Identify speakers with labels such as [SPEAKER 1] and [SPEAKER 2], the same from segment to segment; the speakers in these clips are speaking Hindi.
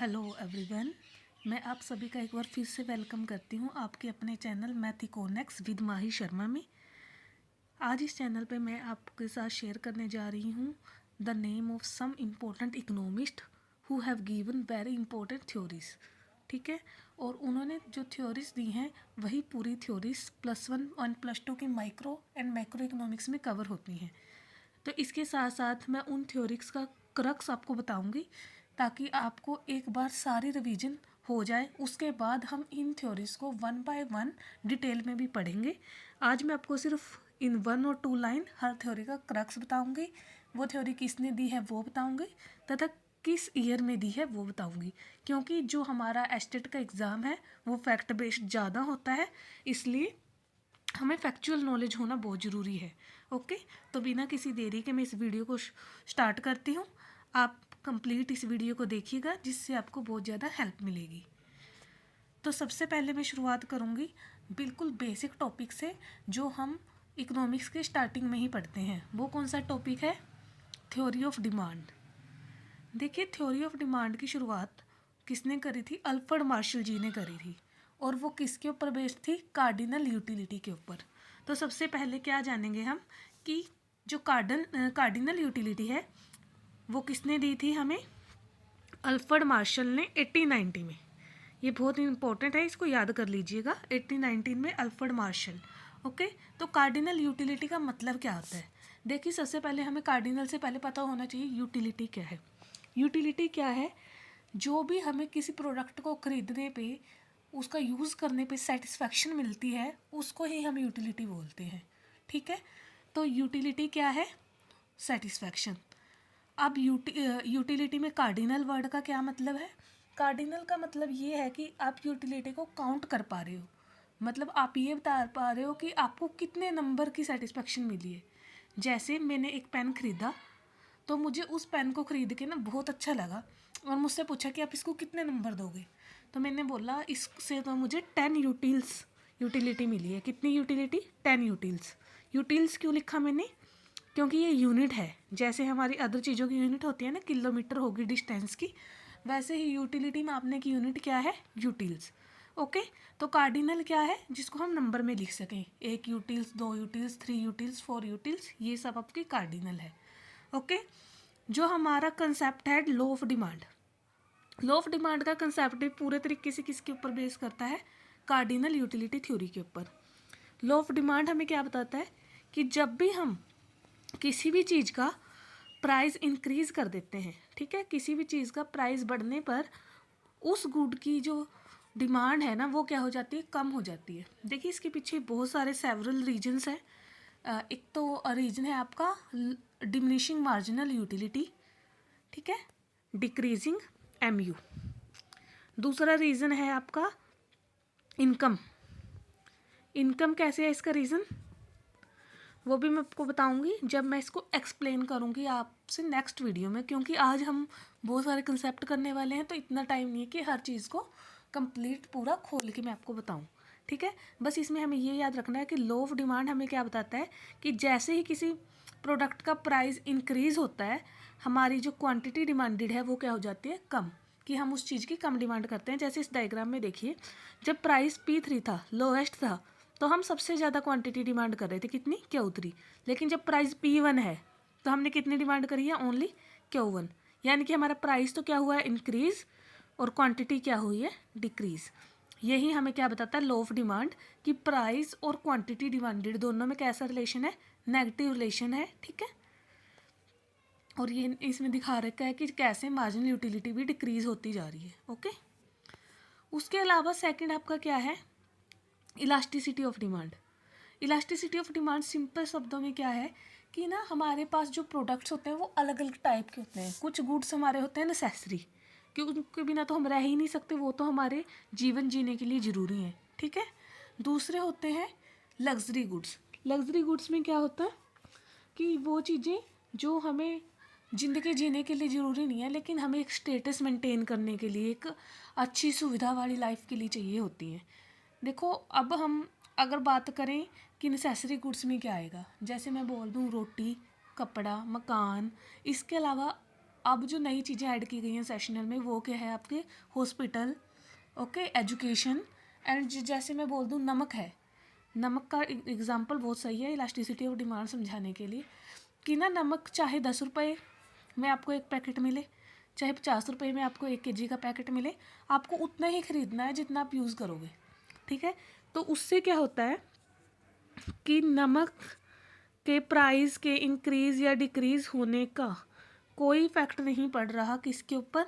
[SPEAKER 1] हेलो एवरीवन, मैं आप सभी का एक बार फिर से वेलकम करती हूँ आपके अपने चैनल मैथ इकोनॉमिक्स विद माही शर्मा में। आज इस चैनल पे मैं आपके साथ शेयर करने जा रही हूँ the name of some important economist who have given very important theories. ठीक है, और उन्होंने जो थ्योरीज दी हैं वही पूरी थ्योरीज +1 और +2 की माइक्रो एंड मैक्रो इकोनॉमिक्स में कवर होती हैं। तो इसके साथ साथ मैं उन थ्योरिक्स का क्रक्स आपको बताऊंगी ताकि आपको एक बार सारी रिवीजन हो जाए। उसके बाद हम इन थ्योरीज को 1 बाय 1 डिटेल में भी पढ़ेंगे। आज मैं आपको सिर्फ इन 1 और 2 लाइन हर थ्योरी का क्रक्स बताऊंगी, वो थ्योरी किसने दी है वो बताऊंगी, तथा किस ईयर में दी है वो बताऊंगी। क्योंकि जो हमारा एस्टेट का एग्ज़ाम है वो फैक्ट बेस्ड ज़्यादा होता है, इसलिए हमें फैक्चुअल नॉलेज होना बहुत ज़रूरी है। ओके, तो बिना किसी देरी के मैं इस वीडियो को स्टार्ट करती हूँ। आप कंप्लीट इस वीडियो को देखिएगा जिससे आपको बहुत ज़्यादा हेल्प मिलेगी। तो सबसे पहले मैं शुरुआत करूँगी बिल्कुल बेसिक टॉपिक से जो हम इकोनॉमिक्स के स्टार्टिंग में ही पढ़ते हैं। वो कौन सा टॉपिक है? Theory of demand. देखिए, थ्योरी ऑफ डिमांड की शुरुआत किसने करी थी? अल्फ्रेड मार्शल जी ने करी थी, और वो किसके ऊपर बेस्ड थी? कार्डिनल यूटिलिटी के ऊपर। तो सबसे पहले क्या जानेंगे हम कि जो कार्डिनल यूटिलिटी है वो किसने दी थी हमें? अल्फ्रेड मार्शल ने 1890 में। ये बहुत इंपॉर्टेंट है, इसको याद कर लीजिएगा। 1819 में अल्फ्रेड मार्शल। ओके, तो कार्डिनल यूटिलिटी का मतलब क्या होता है? देखिए, सबसे पहले हमें कार्डिनल से पहले पता होना चाहिए यूटिलिटी क्या है। यूटिलिटी क्या है? जो भी हमें किसी प्रोडक्ट को खरीदने पे, उसका यूज़ करने पे सेटिस्फैक्शन मिलती है उसको ही हम यूटिलिटी बोलते हैं। ठीक है, तो यूटिलिटी क्या है? सेटिस्फैक्शन। अब यूटिलिटी में कार्डिनल वर्ड का क्या मतलब है? कार्डिनल का मतलब ये है कि आप यूटिलिटी को काउंट कर पा रहे हो, मतलब आप ये बता पा रहे हो कि आपको कितने नंबर की सेटिस्फैक्शन मिली है। जैसे मैंने एक पेन ख़रीदा, तो मुझे उस पेन को ख़रीद के ना बहुत अच्छा लगा, और मुझसे पूछा कि आप इसको कितने नंबर दोगे, तो मैंने बोला इससे तो मुझे 10 यूटिलिटी मिली है। कितनी यूटिलिटी? 10 यूटिल्स। यूटिल्स क्यों लिखा मैंने? क्योंकि ये यूनिट है। जैसे हमारी अदर चीज़ों की यूनिट होती है ना, किलोमीटर होगी डिस्टेंस की, वैसे ही यूटिलिटी मापने की यूनिट क्या है? यूटिल्स। ओके, तो कार्डिनल क्या है? जिसको हम नंबर में लिख सकें, 1 यूटिल्स, 2 यूटिल्स, 3 यूटिल्स, 4 यूटिल्स, ये सब आपकी कार्डिनल है। ओके, जो हमारा कंसेप्ट है law of demand. Law of demand का कंसेप्ट भी पूरे तरीके से किसके ऊपर बेस करता है? कार्डिनल यूटिलिटी थ्योरी के ऊपर। लॉ ऑफ डिमांड हमें क्या बताता है कि जब भी हम किसी भी चीज़ का प्राइस इंक्रीज़ कर देते हैं, ठीक है, किसी भी चीज़ का प्राइस बढ़ने पर उस गुड की जो डिमांड है ना वो क्या हो जाती है? कम हो जाती है। देखिए, इसके पीछे बहुत सारे सेवरल रीजंस हैं। एक तो रीजन है आपका डिमिनिशिंग मार्जिनल यूटिलिटी, ठीक है, डिक्रीजिंग एमयू। दूसरा रीज़न है आपका इनकम। इनकम कैसे है इसका रीज़न? वो भी मैं आपको बताऊंगी जब मैं इसको एक्सप्लेन करूंगी आपसे नेक्स्ट वीडियो में, क्योंकि आज हम बहुत सारे कंसेप्ट करने वाले हैं, तो इतना टाइम नहीं है कि हर चीज़ को कंप्लीट पूरा खोल के मैं आपको बताऊं। ठीक है, बस इसमें हमें ये याद रखना है कि लॉ ऑफ डिमांड हमें क्या बताता है कि जैसे ही किसी प्रोडक्ट का प्राइस इंक्रीज़ होता है, हमारी जो क्वान्टिटी डिमांडेड है वो क्या हो जाती है? कम, कि हम उस चीज़ की कम डिमांड करते हैं। जैसे इस डायग्राम में देखिए, जब प्राइस P3 था, लोएस्ट था, तो हम सबसे ज़्यादा क्वांटिटी डिमांड कर रहे थे, कितनी? Q3। लेकिन जब प्राइस P1 है तो हमने कितनी डिमांड करी है? Only Q1। यानी कि हमारा प्राइस तो क्या हुआ है? इंक्रीज़, और क्वांटिटी क्या हुई है? डिक्रीज़। यही हमें क्या बताता है लॉ ऑफ डिमांड, कि प्राइस और क्वांटिटी डिमांडेड दोनों में कैसा रिलेशन है? नेगेटिव रिलेशन है। ठीक है, और ये इसमें दिखा रखा है कि कैसे मार्जिनल यूटिलिटी भी डिक्रीज़ होती जा रही है। ओके, उसके अलावा सेकंड आपका क्या है? Elasticity of demand. Elasticity of demand simple शब्दों में क्या है कि ना हमारे पास जो प्रोडक्ट्स होते हैं वो अलग अलग टाइप के होते हैं। कुछ गुड्स हमारे होते हैं नेसेसरी, कि उनके बिना तो हम रह ही नहीं सकते, वो तो हमारे जीवन जीने के लिए ज़रूरी हैं। ठीक है, दूसरे होते हैं लग्जरी गुड्स। लग्जरी गुड्स में क्या होता है कि वो चीज़ें जो हमें ज़िंदगी जीने के लिए ज़रूरी नहीं है, लेकिन हमें एक स्टेटस मेंटेन करने के लिए, एक अच्छी सुविधा वाली लाइफ के लिए चाहिए होती हैं। देखो, अब हम अगर बात करें कि नेसेसरी गुड्स में क्या आएगा, जैसे मैं बोल दूँ रोटी, कपड़ा, मकान, इसके अलावा अब जो नई चीज़ें ऐड की गई हैं सेशनल में वो क्या है आपके हॉस्पिटल, ओके, एजुकेशन एंड जैसे मैं बोल दूँ नमक है, नमक का एग्जांपल बहुत सही है इलास्टिसिटी ऑफ डिमांड समझाने के लिए कि ना नमक चाहे 10 रुपये में आपको एक पैकेट मिले, चाहे 50 रुपये में आपको 1 kg का पैकेट मिले, आपको उतना ही ख़रीदना है जितना आप यूज़ करोगे, ठीक है। तो उससे क्या होता है कि नमक के प्राइस के इंक्रीज़ या डिक्रीज़ होने का कोई इफेक्ट नहीं पड़ रहा किसके ऊपर,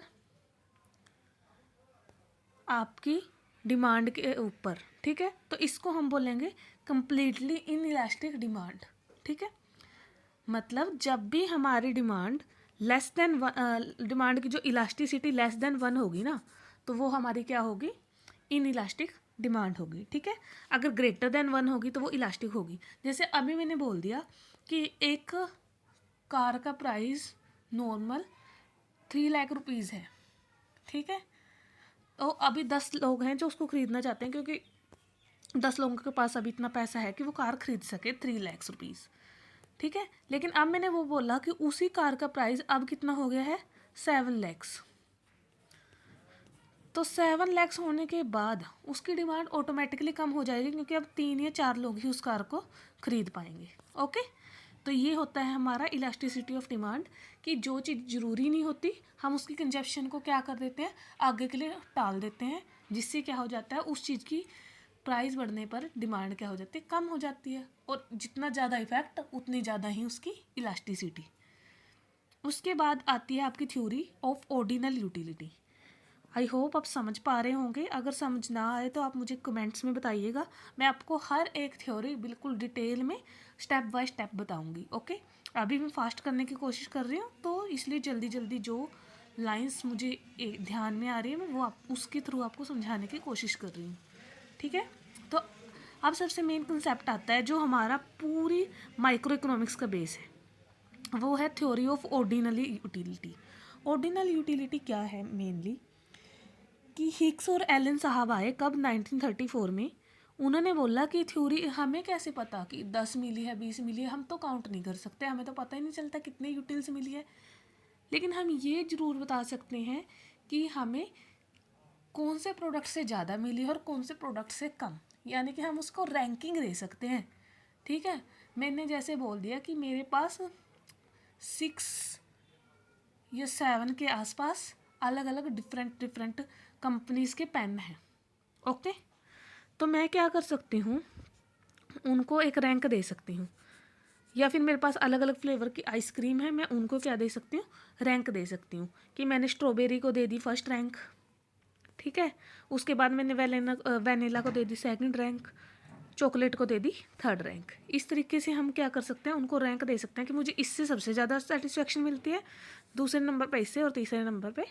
[SPEAKER 1] आपकी डिमांड के ऊपर, ठीक है। तो इसको हम बोलेंगे कम्प्लीटली इनइलास्टिक डिमांड, ठीक है। मतलब जब भी हमारी डिमांड लेस देन डिमांड की जो इलास्टिसिटी लेस देन 1 होगी ना, तो वो हमारी क्या होगी, इनइलास्टिक डिमांड होगी, ठीक है। अगर ग्रेटर देन 1 होगी तो वो इलास्टिक होगी। जैसे अभी मैंने बोल दिया कि एक कार का प्राइस नॉर्मल 3 लाख रुपीज़ है, ठीक है। तो अभी 10 लोग हैं जो उसको ख़रीदना चाहते हैं, क्योंकि 10 लोगों के पास अभी इतना पैसा है कि वो कार ख़रीद सके 3 लाख रुपीज़, ठीक है। लेकिन अब मैंने वो बोला कि उसी कार का प्राइस अब कितना हो गया है, 7 लाख। तो 7 लाख होने के बाद उसकी डिमांड ऑटोमेटिकली कम हो जाएगी, क्योंकि अब 3 या 4 लोग ही उस कार को ख़रीद पाएंगे, ओके। तो ये होता है हमारा इलास्टिसिटी ऑफ डिमांड, कि जो चीज़ ज़रूरी नहीं होती हम उसकी कंजप्शन को क्या कर देते हैं, आगे के लिए टाल देते हैं, जिससे क्या हो जाता है उस चीज़ की प्राइस बढ़ने पर डिमांड क्या हो जाती है, कम हो जाती है। और जितना ज़्यादा इफेक्ट उतनी ज़्यादा ही उसकी इलास्टिसिटी। उसके बाद आती है आपकी theory of ordinal utility. I hope आप समझ पा रहे होंगे। अगर समझ ना आए तो आप मुझे कमेंट्स में बताइएगा, मैं आपको हर एक थ्योरी बिल्कुल डिटेल में स्टेप बाय स्टेप बताऊंगी, ओके। अभी मैं फास्ट करने की कोशिश कर रही हूँ, तो इसलिए जल्दी जल्दी जो लाइंस मुझे ध्यान में आ रही है मैं वो उसके थ्रू आपको समझाने की कोशिश कर रही हूँ, ठीक है। तो अब सबसे मेन कंसेप्ट आता है जो हमारा पूरी माइक्रो इकोनॉमिक्स का बेस है, वो है theory of ordinal utility. Ordinal utility क्या है मेनली, कि हिक्स और एलन साहब आए कब, 1934 में। उन्होंने बोला कि थ्योरी हमें कैसे पता कि 10 मिली है 20 मिली है, हम तो काउंट नहीं कर सकते, हमें तो पता ही नहीं चलता कितने यूटिल्स मिली है। लेकिन हम ये ज़रूर बता सकते हैं कि हमें कौन से प्रोडक्ट से ज़्यादा मिली और कौन से प्रोडक्ट से कम, यानी कि हम उसको रैंकिंग दे सकते हैं, ठीक है। मैंने जैसे बोल दिया कि मेरे पास 6 या 7 के आसपास अलग अलग डिफरेंट कंपनीज़ के पेन हैं, ओके। तो मैं क्या कर सकती हूँ, उनको एक रैंक दे सकती हूँ, या फिर मेरे पास अलग अलग फ्लेवर की आइसक्रीम है, मैं उनको क्या दे सकती हूँ, रैंक दे सकती हूँ। कि मैंने स्ट्रॉबेरी को दे दी फर्स्ट रैंक, ठीक है। उसके बाद मैंने वैनिला को दे दी सेकंड रैंक, चॉकलेट को दे दी थर्ड रैंक। इस तरीके से हम क्या कर सकते हैं, उनको रैंक दे सकते हैं कि मुझे इससे सबसे ज़्यादा सेटिस्फेक्शन मिलती है, दूसरे नंबर पे इससे और तीसरे नंबर पे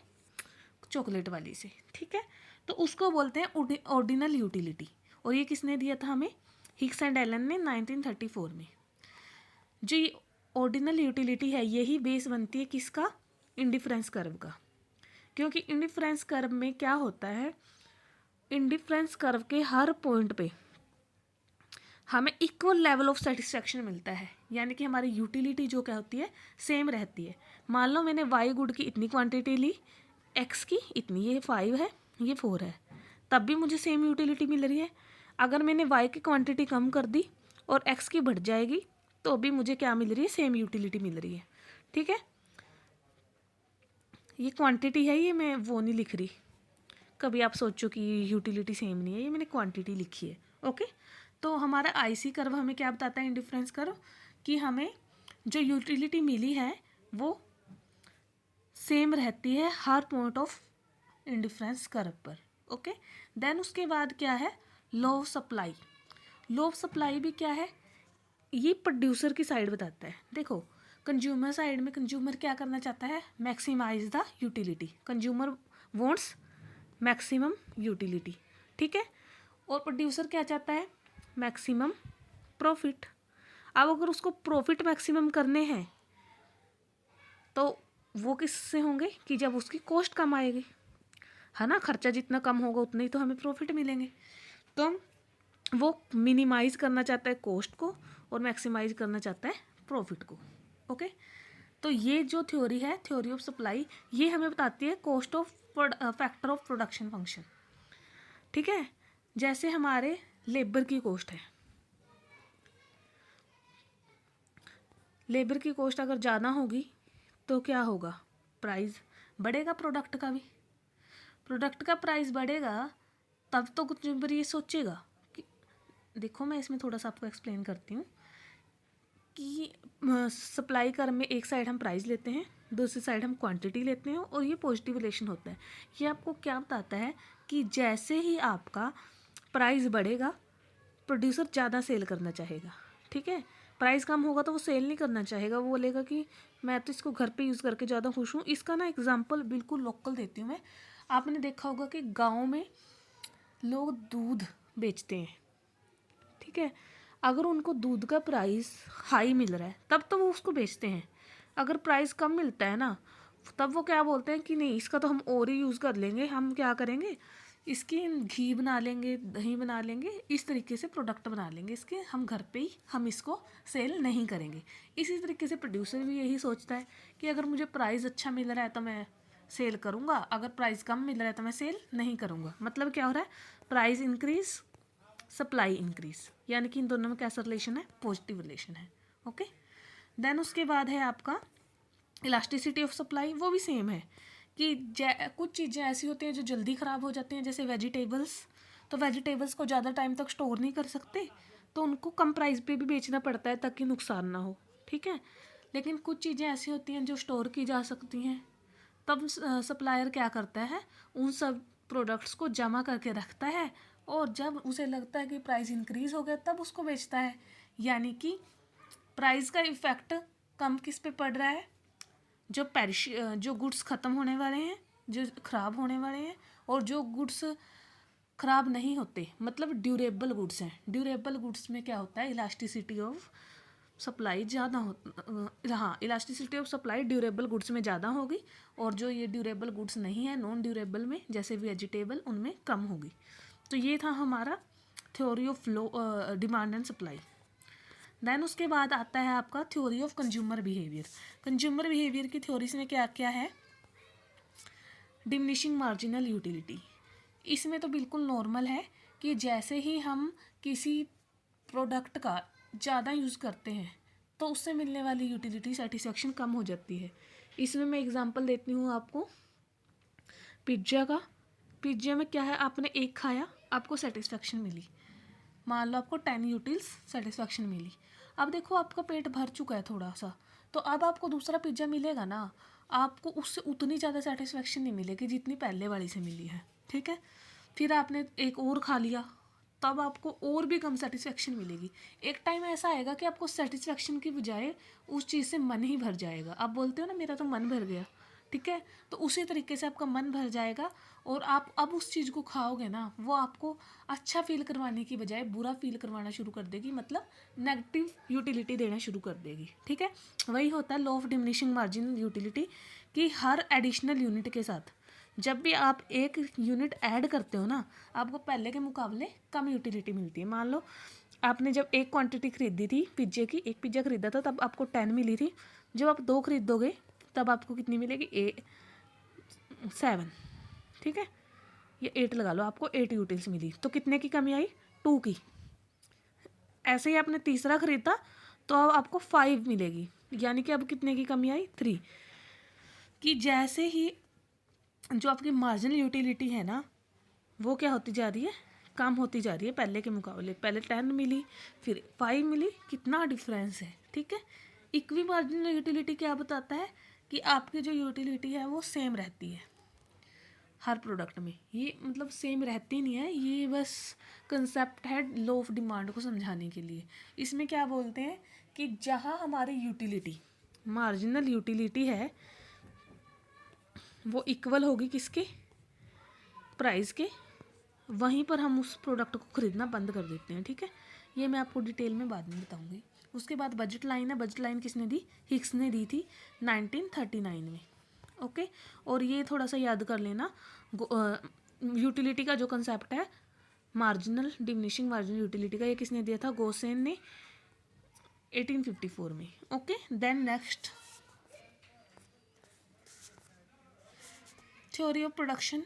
[SPEAKER 1] चॉकलेट वाली से, ठीक है। तो उसको बोलते हैं ऑर्डिनल यूटिलिटी। और ये किसने दिया था हमें, हिक्स एंड एलन ने 1934 में। जो ये ऑर्डिनल यूटिलिटी है यही बेस बनती है किसका, इंडिफरेंस कर्व का। क्योंकि इंडिफरेंस कर्व में क्या होता है, इंडिफरेंस कर्व के हर पॉइंट पे हमें इक्वल लेवल ऑफ सेटिस्फेक्शन मिलता है, यानी कि हमारी यूटिलिटी जो क्या होती है, सेम रहती है। मान लो मैंने वाई गुड की इतनी क्वांटिटी ली, एक्स की इतनी, ये 5 है ये 4 है, तब भी मुझे सेम यूटिलिटी मिल रही है। अगर मैंने वाई की क्वांटिटी कम कर दी और एक्स की बढ़ जाएगी, तो भी मुझे क्या मिल रही है, सेम यूटिलिटी मिल रही है, ठीक है। ये क्वांटिटी है, ये मैं वो नहीं लिख रही, कभी आप सोचो कि यूटिलिटी सेम नहीं है, ये मैंने क्वांटिटी लिखी है, ओके। तो हमारा आईसी कर्व हमें क्या बताता है, इंडिफरेंस कर्व, कि हमें जो यूटिलिटी मिली है वो सेम रहती है हर पॉइंट ऑफ इंडिफरेंस कर्व पर, ओके। देन उसके बाद क्या है, law of supply. Law of supply भी क्या है, ये प्रोड्यूसर की साइड बताता है। देखो कंज्यूमर साइड में कंज्यूमर क्या करना चाहता है, maximize the utility, consumer wants maximum utility, ठीक है। और प्रोड्यूसर क्या चाहता है, मैक्सिमम प्रॉफिट। अब अगर उसको प्रॉफिट मैक्सिमम करने हैं तो वो किससे होंगे, कि जब उसकी कॉस्ट कम आएगी, है ना, खर्चा जितना कम होगा उतने ही तो हमें प्रॉफिट मिलेंगे। तो वो मिनिमाइज़ करना चाहता है कॉस्ट को और मैक्सिमाइज करना चाहता है प्रॉफिट को, ओके। तो ये जो थ्योरी है, थ्योरी ऑफ सप्लाई, ये हमें बताती है cost of factor of production function. ठीक है, जैसे हमारे लेबर की कॉस्ट है, लेबर की कॉस्ट अगर ज़्यादा होगी तो क्या होगा, प्राइस बढ़ेगा प्रोडक्ट का भी। प्रोडक्ट का प्राइस बढ़ेगा तब तो कंज्यूमर ये सोचेगा कि, देखो मैं इसमें थोड़ा सा आपको एक्सप्लेन करती हूँ कि सप्लाई कर में एक साइड हम प्राइस लेते हैं, दूसरी साइड हम क्वांटिटी लेते हैं, और ये पॉजिटिव रिलेशन होता है। ये आपको क्या बताता है कि जैसे ही आपका प्राइस बढ़ेगा प्रोड्यूसर ज़्यादा सेल करना चाहेगा। ठीक है, प्राइस कम होगा तो वो सेल नहीं करना चाहेगा, वो बोलेगा कि मैं तो इसको घर पे यूज़ करके ज़्यादा खुश हूँ। इसका ना एग्जांपल बिल्कुल लोकल देती हूँ मैं। आपने देखा होगा कि गांव में लोग दूध बेचते हैं। ठीक है, अगर उनको दूध का प्राइस हाई मिल रहा है तब तो वो उसको बेचते हैं। अगर प्राइस कम मिलता है ना, तब वो क्या बोलते हैं कि नहीं इसका तो हम और ही यूज़ कर लेंगे, हम क्या करेंगे इसकी घी बना लेंगे, दही बना लेंगे, इस तरीके से प्रोडक्ट बना लेंगे इसके, हम घर पे ही हम इसको सेल नहीं करेंगे। इसी तरीके से प्रोड्यूसर भी यही सोचता है कि अगर मुझे प्राइस अच्छा मिल रहा है तो मैं सेल करूँगा, अगर प्राइस कम मिल रहा है तो मैं सेल नहीं करूँगा। मतलब क्या हो रहा है, प्राइस इंक्रीज सप्लाई इंक्रीज, यानी कि इन दोनों में कैसा रिलेशन है, पॉजिटिव रिलेशन है। ओके, देन उसके बाद है आपका इलास्टिसिटी ऑफ सप्लाई। वो भी सेम है कि कुछ चीज़ें ऐसी होती हैं जो जल्दी ख़राब हो जाती हैं, जैसे वेजिटेबल्स। तो वेजिटेबल्स को ज़्यादा टाइम तक स्टोर नहीं कर सकते, तो उनको कम प्राइस पे भी बेचना पड़ता है ताकि नुकसान ना हो। ठीक है, लेकिन कुछ चीज़ें ऐसी होती हैं जो स्टोर की जा सकती हैं, तब सप्लायर क्या करता है, उन सब प्रोडक्ट्स को जमा करके रखता है, और जब उसे लगता है कि प्राइस इंक्रीज़ हो गया तब उसको बेचता है। यानी कि प्राइस का इफ़ेक्ट कम किस पे पड़ रहा है, जो गुड्स ख़त्म होने वाले हैं, जो ख़राब होने वाले हैं, और जो गुड्स ख़राब नहीं होते, मतलब ड्यूरेबल गुड्स हैं। ड्यूरेबल गुड्स में क्या होता है, इलास्टिसिटी ऑफ सप्लाई ज़्यादा हो, हाँ elasticity of supply durable goods में ज़्यादा होगी, और जो ये ड्यूरेबल गुड्स नहीं है, नॉन ड्यूरेबल में जैसे वेजिटेबल, उनमें कम होगी। तो ये था हमारा theory of demand and supply. Then उसके बाद आता है आपका theory of consumer behaviour. Consumer behaviour की थ्योरीज में क्या क्या है, डिमिनिशिंग मार्जिनल यूटिलिटी। इसमें तो बिल्कुल नॉर्मल है कि जैसे ही हम किसी प्रोडक्ट का ज़्यादा यूज़ करते हैं तो उससे मिलने वाली यूटिलिटी सेटिस्फेक्शन कम हो जाती है। इसमें मैं एग्जांपल देती हूँ आपको पिज्ज़ा का। पिज्ज़ा में क्या है, आपने एक खाया, आपको सेटिस्फेक्शन मिली, मान लो आपको 10 यूटिल्स सेटिस्फेक्शन मिली। अब देखो आपका पेट भर चुका है थोड़ा सा, तो अब आपको दूसरा पिज्ज़ा मिलेगा ना, आपको उससे उतनी ज़्यादा सेटिस्फेक्शन नहीं मिलेगी जितनी पहले वाली से मिली है। ठीक है, फिर आपने एक और खा लिया, तब आपको और भी कम सेटिस्फेक्शन मिलेगी। एक टाइम ऐसा आएगा कि आपको सेटिस्फेक्शन की बजाय उस चीज़ से मन ही भर जाएगा। आप बोलते हो ना मेरा तो मन भर गया, ठीक है, तो उसी तरीके से आपका मन भर जाएगा, और आप अब उस चीज़ को खाओगे ना, वो आपको अच्छा फील करवाने की बजाय बुरा फील करवाना शुरू कर देगी, मतलब नेगेटिव यूटिलिटी देना शुरू कर देगी। ठीक है, वही होता है law of diminishing marginal utility, कि हर एडिशनल यूनिट के साथ जब भी आप एक यूनिट ऐड करते हो ना, आपको पहले के मुकाबले कम यूटिलिटी मिलती है। मान लो आपने जब एक क्वांटिटी खरीदी थी पिज्जे की, एक पिज्ज़ा खरीदा था तब आपको 10 मिली थी, जब आप 2 खरीदोगे तब आपको कितनी मिलेगी, 7। ठीक है, ये 8 लगा लो, आपको 8 यूटिल्स मिली, तो कितने की कमी आई, 2 की। ऐसे ही आपने तीसरा खरीदा तो अब आपको 5 मिलेगी, यानी कि अब कितने की कमी आई, 3। कि जैसे ही जो आपकी मार्जिनल यूटिलिटी है ना, वो क्या होती जा रही है, कम होती जा रही है पहले के मुकाबले। पहले 10 मिली, फिर 5 मिली, कितना डिफरेंस है। ठीक है, इक्वी मार्जिनल यूटिलिटी क्या बताता है कि आपकी जो यूटिलिटी है वो सेम रहती है हर प्रोडक्ट में। ये मतलब सेम रहती नहीं है, ये बस कंसेप्ट है लॉ ऑफ डिमांड को समझाने के लिए। इसमें क्या बोलते हैं कि जहाँ हमारी यूटिलिटी मार्जिनल यूटिलिटी है वो इक्वल होगी किसके, प्राइस के, वहीं पर हम उस प्रोडक्ट को ख़रीदना बंद कर देते हैं। ठीक है, ये मैं आपको डिटेल में बाद में बताऊंगी। उसके बाद बजट लाइन है। बजट लाइन किसने दी, हिक्स ने दी थी 1939 में। ओके, और ये थोड़ा सा याद कर लेना, यूटिलिटी का जो कंसेप्ट है मार्जिनल डिमिनिशिंग मार्जिनल यूटिलिटी का, ये किसने दिया था, गोसेन ने 1854 में। Okay, then next theory of production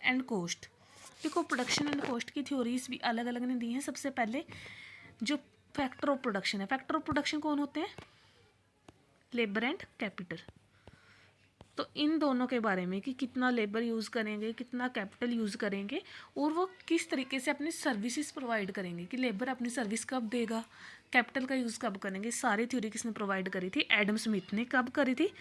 [SPEAKER 1] and cost. देखो प्रोडक्शन एंड कॉस्ट की थ्योरीज भी अलग अलग ने दी हैं। सबसे पहले जो फैक्टर ऑफ प्रोडक्शन है, फैक्टर ऑफ प्रोडक्शन कौन होते हैं? Labour and capital. तो इन दोनों के बारे में कि कितना लेबर यूज़ करेंगे, कितना कैपिटल यूज़ करेंगे और वो किस तरीके से अपनी सर्विसेज प्रोवाइड करेंगे, कि लेबर अपनी सर्विस कब देगा, कैपिटल का यूज़ कब करेंगे, सारी थ्योरी किसने प्रोवाइड करी थी? एडम स्मिथ ने। कब करी थी?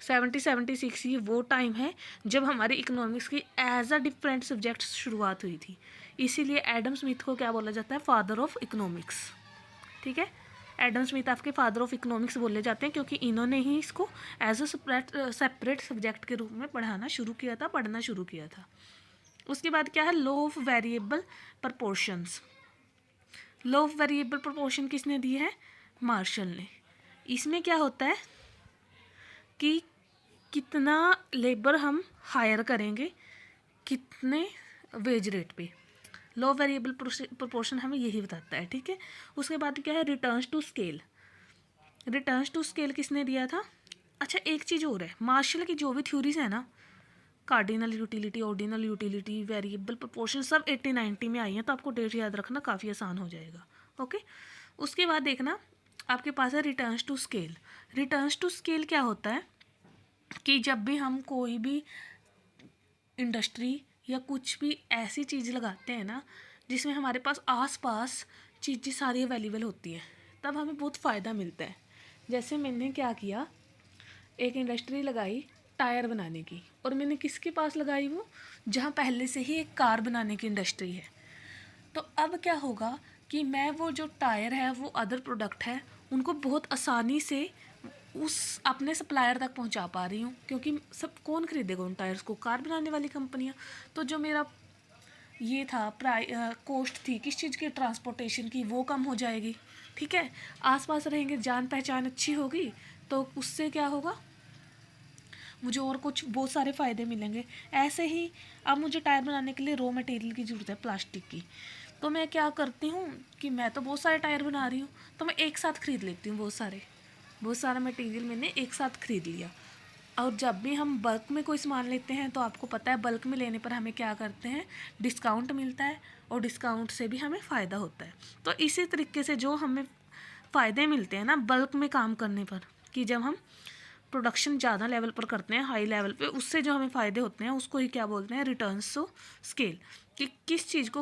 [SPEAKER 1] 1776। ये वो टाइम है जब हमारी इकोनॉमिक्स की एज अ डिफरेंट सब्जेक्ट शुरुआत हुई थी। इसीलिए एडम स्मिथ को क्या बोला जाता है? Father of economics. ठीक है, एडम स्मिथ आपके फादर ऑफ इकोनॉमिक्स बोले जाते हैं क्योंकि इन्होंने ही इसको एज अ सेपरेट सब्जेक्ट के रूप में पढ़ना शुरू किया था। उसके बाद क्या है? Law of variable proportions. Law of variable proportion किसने दी है? मार्शल ने। इसमें क्या होता है कि कितना लेबर हम हायर करेंगे कितने वेज रेट पे। लो वेरिएबल प्रोपोर्शन हमें यही बताता है। ठीक है, उसके बाद क्या है? Returns to scale. Returns to scale किसने दिया था? अच्छा, एक चीज़ और है, मार्शल की जो भी थ्योरीज है ना, cardinal utility, ordinal utility, variable proportion, सब 1890 में आई हैं। तो आपको डेट याद रखना काफ़ी आसान हो जाएगा। ओके, उसके बाद देखना आपके पास है returns to scale. Returns to scale क्या होता है कि जब भी हम कोई भी इंडस्ट्री या कुछ भी ऐसी चीज़ लगाते हैं ना जिसमें हमारे पास आसपास चीज़ें सारी अवेलेबल होती हैं, तब हमें बहुत फ़ायदा मिलता है। जैसे मैंने क्या किया, एक इंडस्ट्री लगाई टायर बनाने की, और मैंने किसके पास लगाई? वो जहाँ पहले से ही एक कार बनाने की इंडस्ट्री है। तो अब क्या होगा कि मैं वो जो टायर है, वो अदर प्रोडक्ट है, उनको बहुत आसानी से उस अपने सप्लायर तक पहुंचा पा रही हूँ, क्योंकि सब कौन खरीदेगा उन टायर्स को? कार बनाने वाली कंपनियाँ। तो जो मेरा ये था कॉस्ट थी किस चीज़ की? ट्रांसपोर्टेशन की, वो कम हो जाएगी। ठीक है, आसपास रहेंगे, जान पहचान अच्छी होगी, तो उससे क्या होगा? मुझे और कुछ बहुत सारे फ़ायदे मिलेंगे। ऐसे ही अब मुझे टायर बनाने के लिए रॉ मटेरियल की ज़रूरत है, प्लास्टिक की। तो मैं क्या करती हूँ कि मैं तो बहुत सारे टायर बना रही हूँ, तो मैं एक साथ ख़रीद लेती हूँ। बहुत सारा मटेरियल मैंने एक साथ ख़रीद लिया। और जब भी हम बल्क में कोई सामान लेते हैं तो आपको पता है बल्क में लेने पर हमें क्या करते हैं? डिस्काउंट मिलता है, और डिस्काउंट से भी हमें फ़ायदा होता है। तो इसी तरीके से जो हमें फ़ायदे मिलते हैं ना बल्क में काम करने पर, कि जब हम प्रोडक्शन ज़्यादा लेवल पर करते हैं, हाई लेवल पे, उससे जो हमें फ़ायदे होते हैं उसको ही क्या बोलते हैं? Returns to scale. कि किस चीज़ को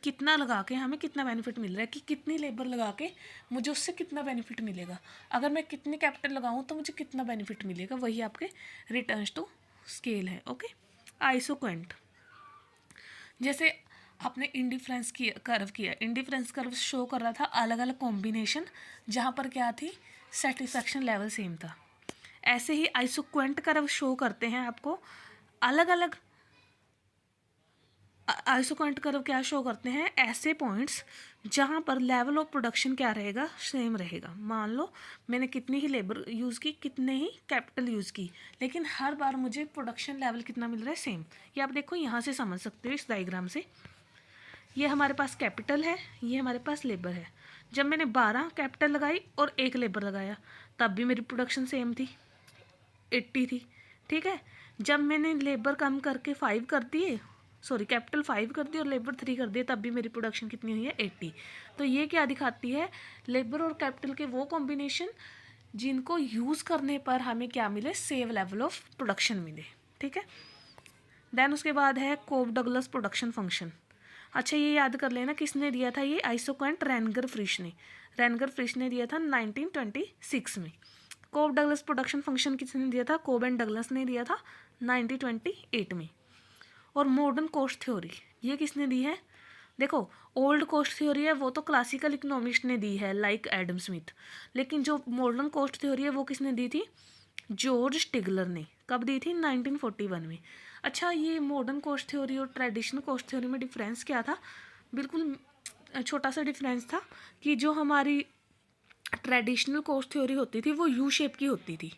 [SPEAKER 1] कितना लगा के हमें कितना बेनिफिट मिल रहा है, कि कितनी लेबर लगा के मुझे उससे कितना बेनिफिट मिलेगा, अगर मैं कितनी कैपिटल लगाऊं तो मुझे कितना बेनिफिट मिलेगा, वही आपके रिटर्न्स टू स्केल है। Okay, isoquant. जैसे आपने इंडिफरेंस किया, इंडिफरेंस कर्व शो कर रहा था अलग अलग कॉम्बिनेशन, जहाँ पर क्या थी? सेटिस्फैक्शन लेवल सेम था। ऐसे ही आइसोक्वेंट कर्व शो करते हैं आपको अलग अलग। आइसोक्वेंट कर्व क्या शो करते हैं? ऐसे पॉइंट्स जहाँ पर लेवल ऑफ प्रोडक्शन क्या रहेगा? सेम रहेगा। मान लो मैंने कितनी ही लेबर यूज़ की, कितने ही कैपिटल यूज़ की, लेकिन हर बार मुझे प्रोडक्शन लेवल कितना मिल रहा है? सेम। ये आप देखो यहाँ से समझ सकते हो इस डायग्राम से। ये हमारे पास कैपिटल है, ये हमारे पास लेबर है। जब मैंने 12 कैपिटल लगाई और 1 लेबर लगाया, तब भी मेरी प्रोडक्शन सेम थी, 80 थी। ठीक है, जब मैंने लेबर कम करके 5 कर दिए, सॉरी कैपिटल 5 कर दिए और लेबर 3 कर दिए, तब भी मेरी प्रोडक्शन कितनी हुई है? 80। तो ये क्या दिखाती है? लेबर और कैपिटल के वो कॉम्बिनेशन जिनको यूज़ करने पर हमें क्या मिले? सेम लेवल ऑफ प्रोडक्शन मिले। ठीक है, देन उसके बाद है कोब डगलस प्रोडक्शन फंक्शन। अच्छा, ये याद कर लेना किसने दिया था? ये आइसोक्वेंट रेनगर फ्रिश ने दिया था 1926 में। कोब डगलस प्रोडक्शन फंक्शन किसने दिया था? कोब एंड डगलस ने दिया था 1928 में। और मॉडर्न कॉस्ट थ्योरी ये किसने दी है? देखो, ओल्ड कॉस्ट थ्योरी है वो तो क्लासिकल इकोनॉमिस्ट ने दी है, लाइक एडम स्मिथ। लेकिन जो मॉडर्न कॉस्ट थ्योरी है वो किसने दी थी? जॉर्ज स्टिगलर ने। कब दी थी? 1941 में। अच्छा, ये मॉडर्न कॉस्ट थ्योरी और ट्रेडिशनल कॉस्ट थ्योरी में डिफरेंस क्या था? बिल्कुल छोटा सा डिफरेंस था कि जो हमारी ट्रेडिशनल कॉस्ट थ्योरी होती थी वो यू शेप की होती थी।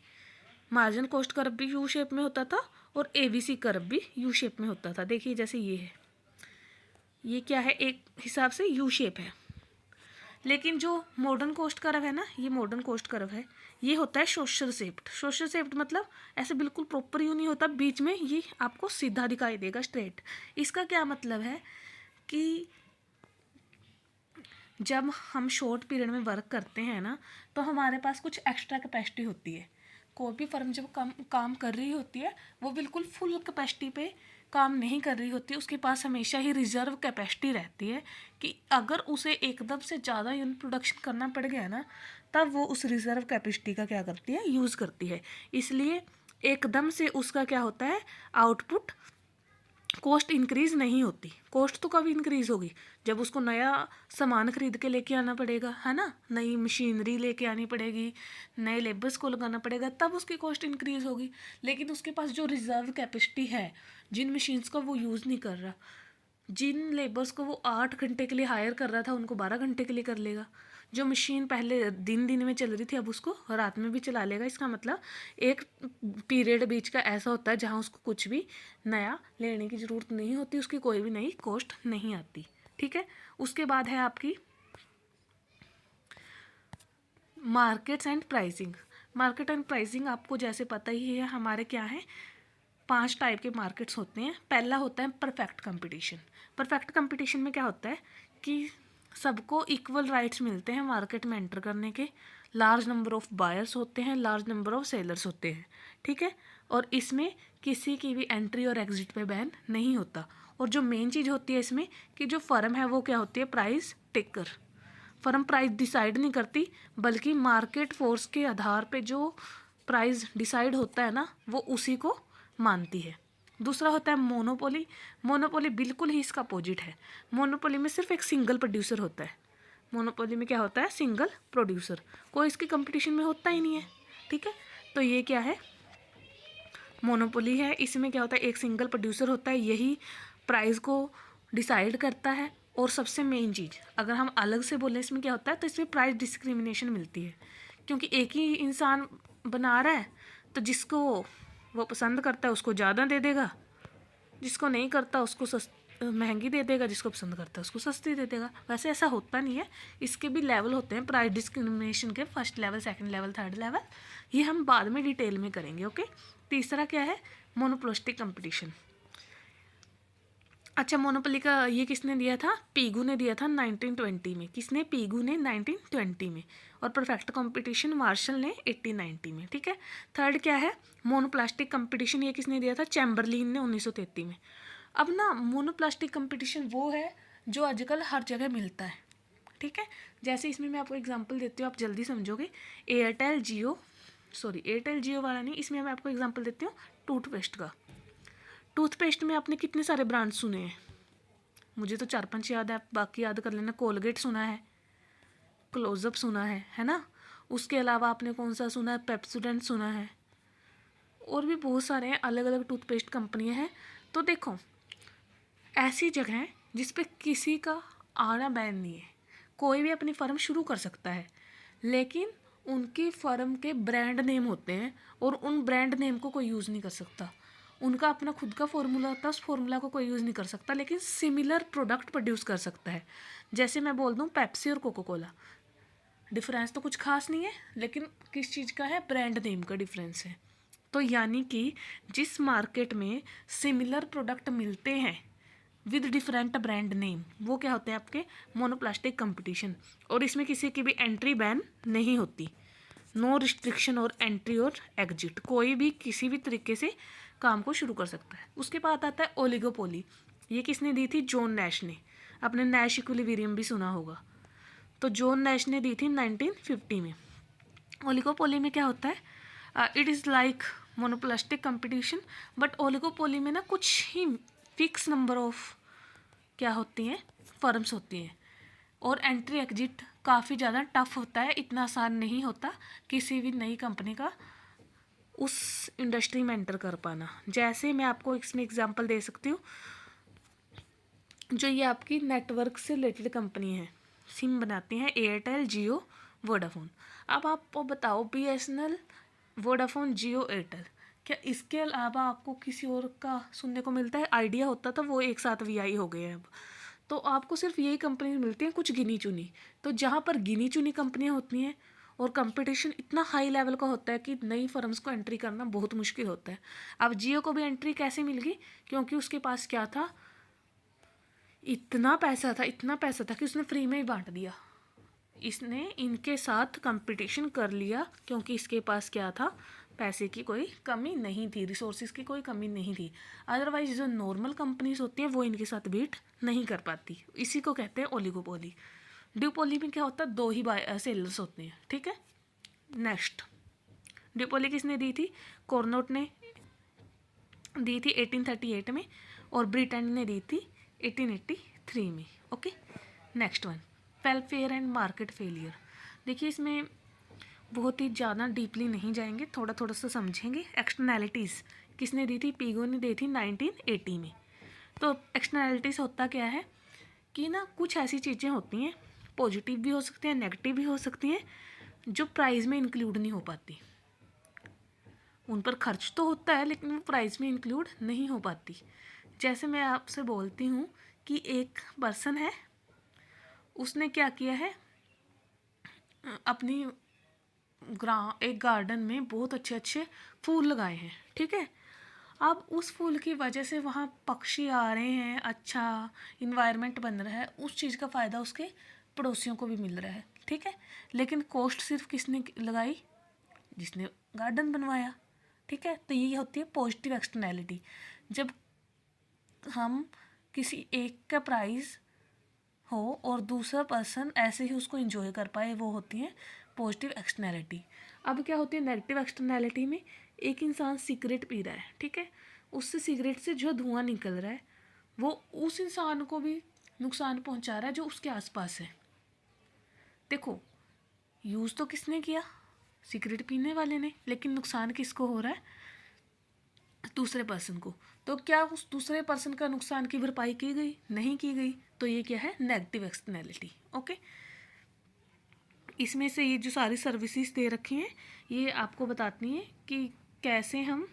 [SPEAKER 1] मार्जिन कॉस्ट कर्व भी यू शेप में होता था और एबीसी कर्व भी यू शेप में होता था। देखिए जैसे ये है, ये क्या है? एक हिसाब से यू शेप है। लेकिन जो मॉडर्न कॉस्ट कर्व है ना, ये मॉडर्न कॉस्ट कर्व है, ये होता है सोशल शिफ्ट। सोशल शिफ्ट मतलब ऐसे बिल्कुल प्रॉपर यूँ नहीं होता, बीच में ये आपको सीधा दिखाई देगा, स्ट्रेट। इसका क्या मतलब है कि जब हम शॉर्ट पीरियड में वर्क करते हैं ना, तो हमारे पास कुछ एक्स्ट्रा कैपेसिटी होती है। कोई भी फर्म जब काम कर रही होती है, वो बिल्कुल फुल कैपेसिटी पे काम नहीं कर रही होती, उसके पास हमेशा ही रिजर्व कैपेसिटी रहती है कि अगर उसे एकदम से ज़्यादा यूनिट प्रोडक्शन करना पड़ गया ना, तब वो उस रिजर्व कैपेसिटी का क्या करती है, यूज़ करती है। इसलिए एकदम से उसका क्या होता है, आउटपुट कॉस्ट इंक्रीज़ नहीं होती। कॉस्ट तो कब इंक्रीज़ होगी, जब उसको नया सामान खरीद के लेके आना पड़ेगा, है ना, नई मशीनरी लेके आनी पड़ेगी, नए लेबर्स को लगाना पड़ेगा, तब उसकी कॉस्ट इंक्रीज़ होगी। लेकिन उसके पास जो रिजर्व कैपेसिटी है, जिन मशीन्स का वो यूज़ नहीं कर रहा, जिन लेबर्स को वो 8 घंटे के लिए हायर कर रहा था, उनको 12 घंटे के लिए कर लेगा। जो मशीन पहले दिन में चल रही थी, अब उसको रात में भी चला लेगा। इसका मतलब एक पीरियड बीच का ऐसा होता है जहाँ उसको कुछ भी नया लेने की ज़रूरत नहीं होती, उसकी कोई भी नई कॉस्ट नहीं आती। ठीक है। उसके बाद है आपकी markets and pricing. Market and pricing आपको जैसे पता ही है, हमारे क्या है, 5 टाइप के मार्केट्स होते हैं। पहला होता है परफेक्ट कंपटीशन। परफेक्ट कंपटीशन में क्या होता है कि सबको इक्वल राइट्स मिलते हैं मार्केट में एंटर करने के। लार्ज नंबर ऑफ बायर्स होते हैं, लार्ज नंबर ऑफ सेलर्स होते हैं। ठीक है। और इसमें किसी की भी एंट्री और एग्जिट पे बैन नहीं होता। और जो मेन चीज़ होती है इसमें कि जो फर्म है वो क्या होती है, price taker. Firm price decide नहीं करती, बल्कि मार्केट फोर्स के आधार पे जो प्राइस डिसाइड होता है ना, वो उसी को मानती है। दूसरा होता है मोनोपोली। मोनोपोली बिल्कुल ही इसका अपोजिट है। मोनोपोली में सिर्फ एक सिंगल प्रोड्यूसर होता है। मोनोपोली में क्या होता है, सिंगल प्रोड्यूसर, कोई इसकी कंपटीशन में होता ही नहीं है। ठीक है। तो ये क्या है, मोनोपोली है। इसमें क्या होता है, एक सिंगल प्रोड्यूसर होता है, यही प्राइस को डिसाइड करता है। और सबसे मेन चीज़, अगर हम अलग से बोलें इसमें क्या होता है, तो इसमें प्राइस डिस्क्रिमिनेशन मिलती है। क्योंकि एक ही इंसान बना रहा है, तो जिसको वो पसंद करता है उसको ज़्यादा दे देगा, जिसको नहीं करता उसको महंगी दे देगा, जिसको पसंद करता है उसको सस्ती दे देगा। वैसे ऐसा होता नहीं है, इसके भी लेवल होते हैं प्राइस डिस्क्रिमिनेशन के, first level, second level, third level. ये हम बाद में डिटेल में करेंगे। ओके। तीसरा क्या है, मोनोपोलिस्टिक कंपटीशन। अच्छा, मोनोपोली का ये किसने दिया था, पीगू ने दिया था 1920 में। किसने, पीगू ने 1920 में। और परफेक्ट कंपटीशन मार्शल ने 1890 में। ठीक है। थर्ड क्या है, मोनोप्लास्टिक कंपटीशन। ये किसने दिया था, चैम्बरलिन ने 1933 में। अब ना मोनोप्लास्टिक कंपटीशन वो है जो आजकल हर जगह मिलता है। ठीक है। जैसे इसमें मैं आपको एग्जांपल देती हूँ, आप जल्दी समझोगे। एयरटेल जियो वाला नहीं, इसमें मैं आपको एग्जांपल देती हूँ टूथपेस्ट का। टूथपेस्ट में आपने कितने सारे ब्रांड सुने हैं, मुझे तो 4-5 याद है, बाकी याद कर लेना। कोलगेट सुना है, क्लोजअप सुना है ना। उसके अलावा आपने कौन सा सुना है, पेप्सोडेंट सुना है, और भी बहुत सारे हैं, अलग अलग टूथपेस्ट कंपनियां हैं। तो देखो, ऐसी जगह है जिस पे किसी का आना बैन नहीं है, कोई भी अपनी फर्म शुरू कर सकता है, लेकिन उनकी फर्म के ब्रांड नेम होते हैं और उन ब्रांड नेम को कोई यूज़ नहीं कर सकता। उनका अपना खुद का फॉर्मूला होता है, उस फॉर्मूला को कोई यूज़ नहीं कर सकता, लेकिन सिमिलर प्रोडक्ट प्रोड्यूस कर सकता है। जैसे मैं बोल दूँ पेप्सी और कोको कोला, डिफरेंस तो कुछ खास नहीं है, लेकिन किस चीज़ का है, ब्रांड नेम का डिफरेंस है। तो यानी कि जिस मार्केट में सिमिलर प्रोडक्ट मिलते हैं विद डिफरेंट ब्रांड नेम, वो क्या होते हैं, आपके मोनोप्लास्टिक कंपटीशन। और इसमें किसी की भी एंट्री बैन नहीं होती, नो रिस्ट्रिक्शन और एंट्री और एग्जिट, कोई भी किसी भी तरीके से काम को शुरू कर सकता है। उसके बाद आता है ओलिगोपोली। ये किसने दी थी, जॉन नैश ने। आपने नैश इक्विलिब्रियम भी सुना होगा, तो जॉन नैश ने दी थी 1950 में। ओलिगोपोली में क्या होता है, it is like monopolistic competition, but oligopoly में ना कुछ ही फिक्स नंबर ऑफ क्या होती हैं, फर्म्स होती हैं। और एंट्री एग्जिट काफ़ी ज़्यादा टफ होता है, इतना आसान नहीं होता किसी भी नई कंपनी का उस इंडस्ट्री में एंटर कर पाना। जैसे मैं आपको इसमें एग्जांपल दे सकती हूँ, जो ये आपकी नेटवर्क से रिलेटेड कंपनी है, सिम बनाती हैं, एयरटेल, जियो, वोडाफोन। अब आप बताओ, BSNL, वोडाफोन, जियो, एयरटेल, क्या इसके अलावा आपको किसी और का सुनने को मिलता है। आइडिया होता था, वो एक साथ VI हो गए हैं अब। तो आपको सिर्फ यही कंपनी मिलती हैं, कुछ गिनी चुनी। तो जहाँ पर गिनी चुनी कंपनियाँ होती हैं और कंपटीशन इतना हाई लेवल का होता है कि नई फर्म्स को एंट्री करना बहुत मुश्किल होता है। अब जियो को भी एंट्री कैसे मिल गई? क्योंकि उसके पास क्या था, इतना पैसा था कि उसने फ्री में ही बांट दिया। इसने इनके साथ कंपटीशन कर लिया क्योंकि इसके पास क्या था, पैसे की कोई कमी नहीं थी, रिसोर्सेज की कोई कमी नहीं थी। अदरवाइज जो नॉर्मल कंपनीज होती हैं वो इनके साथ बीट नहीं कर पाती। इसी को कहते हैं ओलिगोपोली। ड्यूपोली में क्या होता है, दो ही सेलर्स होते हैं, ठीक है। नेक्स्ट, ड्यूपोली किसने दी थी? कॉर्नोट ने दी थी 1838 में और ब्रिटेन ने दी थी 1883 में। Okay, next one, welfare and market failure. देखिए इसमें बहुत ही ज़्यादा डीपली नहीं जाएंगे, थोड़ा थोड़ा सा समझेंगे। एक्सटर्नैलिटीज़ किसने दी थी? पीगो ने दी थी 1980 में। तो एक्सटर्नैलिटीज़ होता क्या है कि ना कुछ ऐसी चीज़ें होती हैं, पॉजिटिव भी हो सकती हैं, नेगेटिव भी हो सकती हैं, जो प्राइस में इंक्लूड नहीं हो पाती। उन पर खर्च तो होता है लेकिन वो प्राइस में इंक्लूड नहीं हो पाती। जैसे मैं आपसे बोलती हूँ कि एक पर्सन है, उसने क्या किया है, अपनी एक गार्डन में बहुत अच्छे अच्छे फूल लगाए हैं, ठीक है। अब उस फूल की वजह से वहाँ पक्षी आ रहे हैं, अच्छा इन्वायरमेंट बन रहा है, उस चीज़ का फ़ायदा उसके पड़ोसियों को भी मिल रहा है, ठीक है। लेकिन कॉस्ट सिर्फ किसने लगाई? जिसने गार्डन बनवाया, ठीक है। तो ये होती है पॉजिटिव एक्सटर्नैलिटी। जब हम किसी एक का प्राइस हो और दूसरा पर्सन ऐसे ही उसको एंजॉय कर पाए, वो होती है पॉजिटिव एक्सटर्नैलिटी। अब क्या होती है नेगेटिव एक्सटर्नैलिटी में? एक इंसान सिगरेट पी रहा है, ठीक है, उससे सिगरेट से जो धुआं निकल रहा है वो उस इंसान को भी नुकसान पहुंचा रहा है जो उसके आसपास है। देखो, यूज़ तो किसने किया? सिगरेट पीने वाले ने, लेकिन नुकसान किसको हो रहा है? दूसरे पर्सन को। तो क्या उस दूसरे पर्सन का नुकसान की भरपाई की गई? नहीं की गई। तो ये क्या है? Negative externality. ओके, इसमें से ये जो सारी सर्विसेज दे रखी हैं ये आपको बताती हैं कि कैसे हम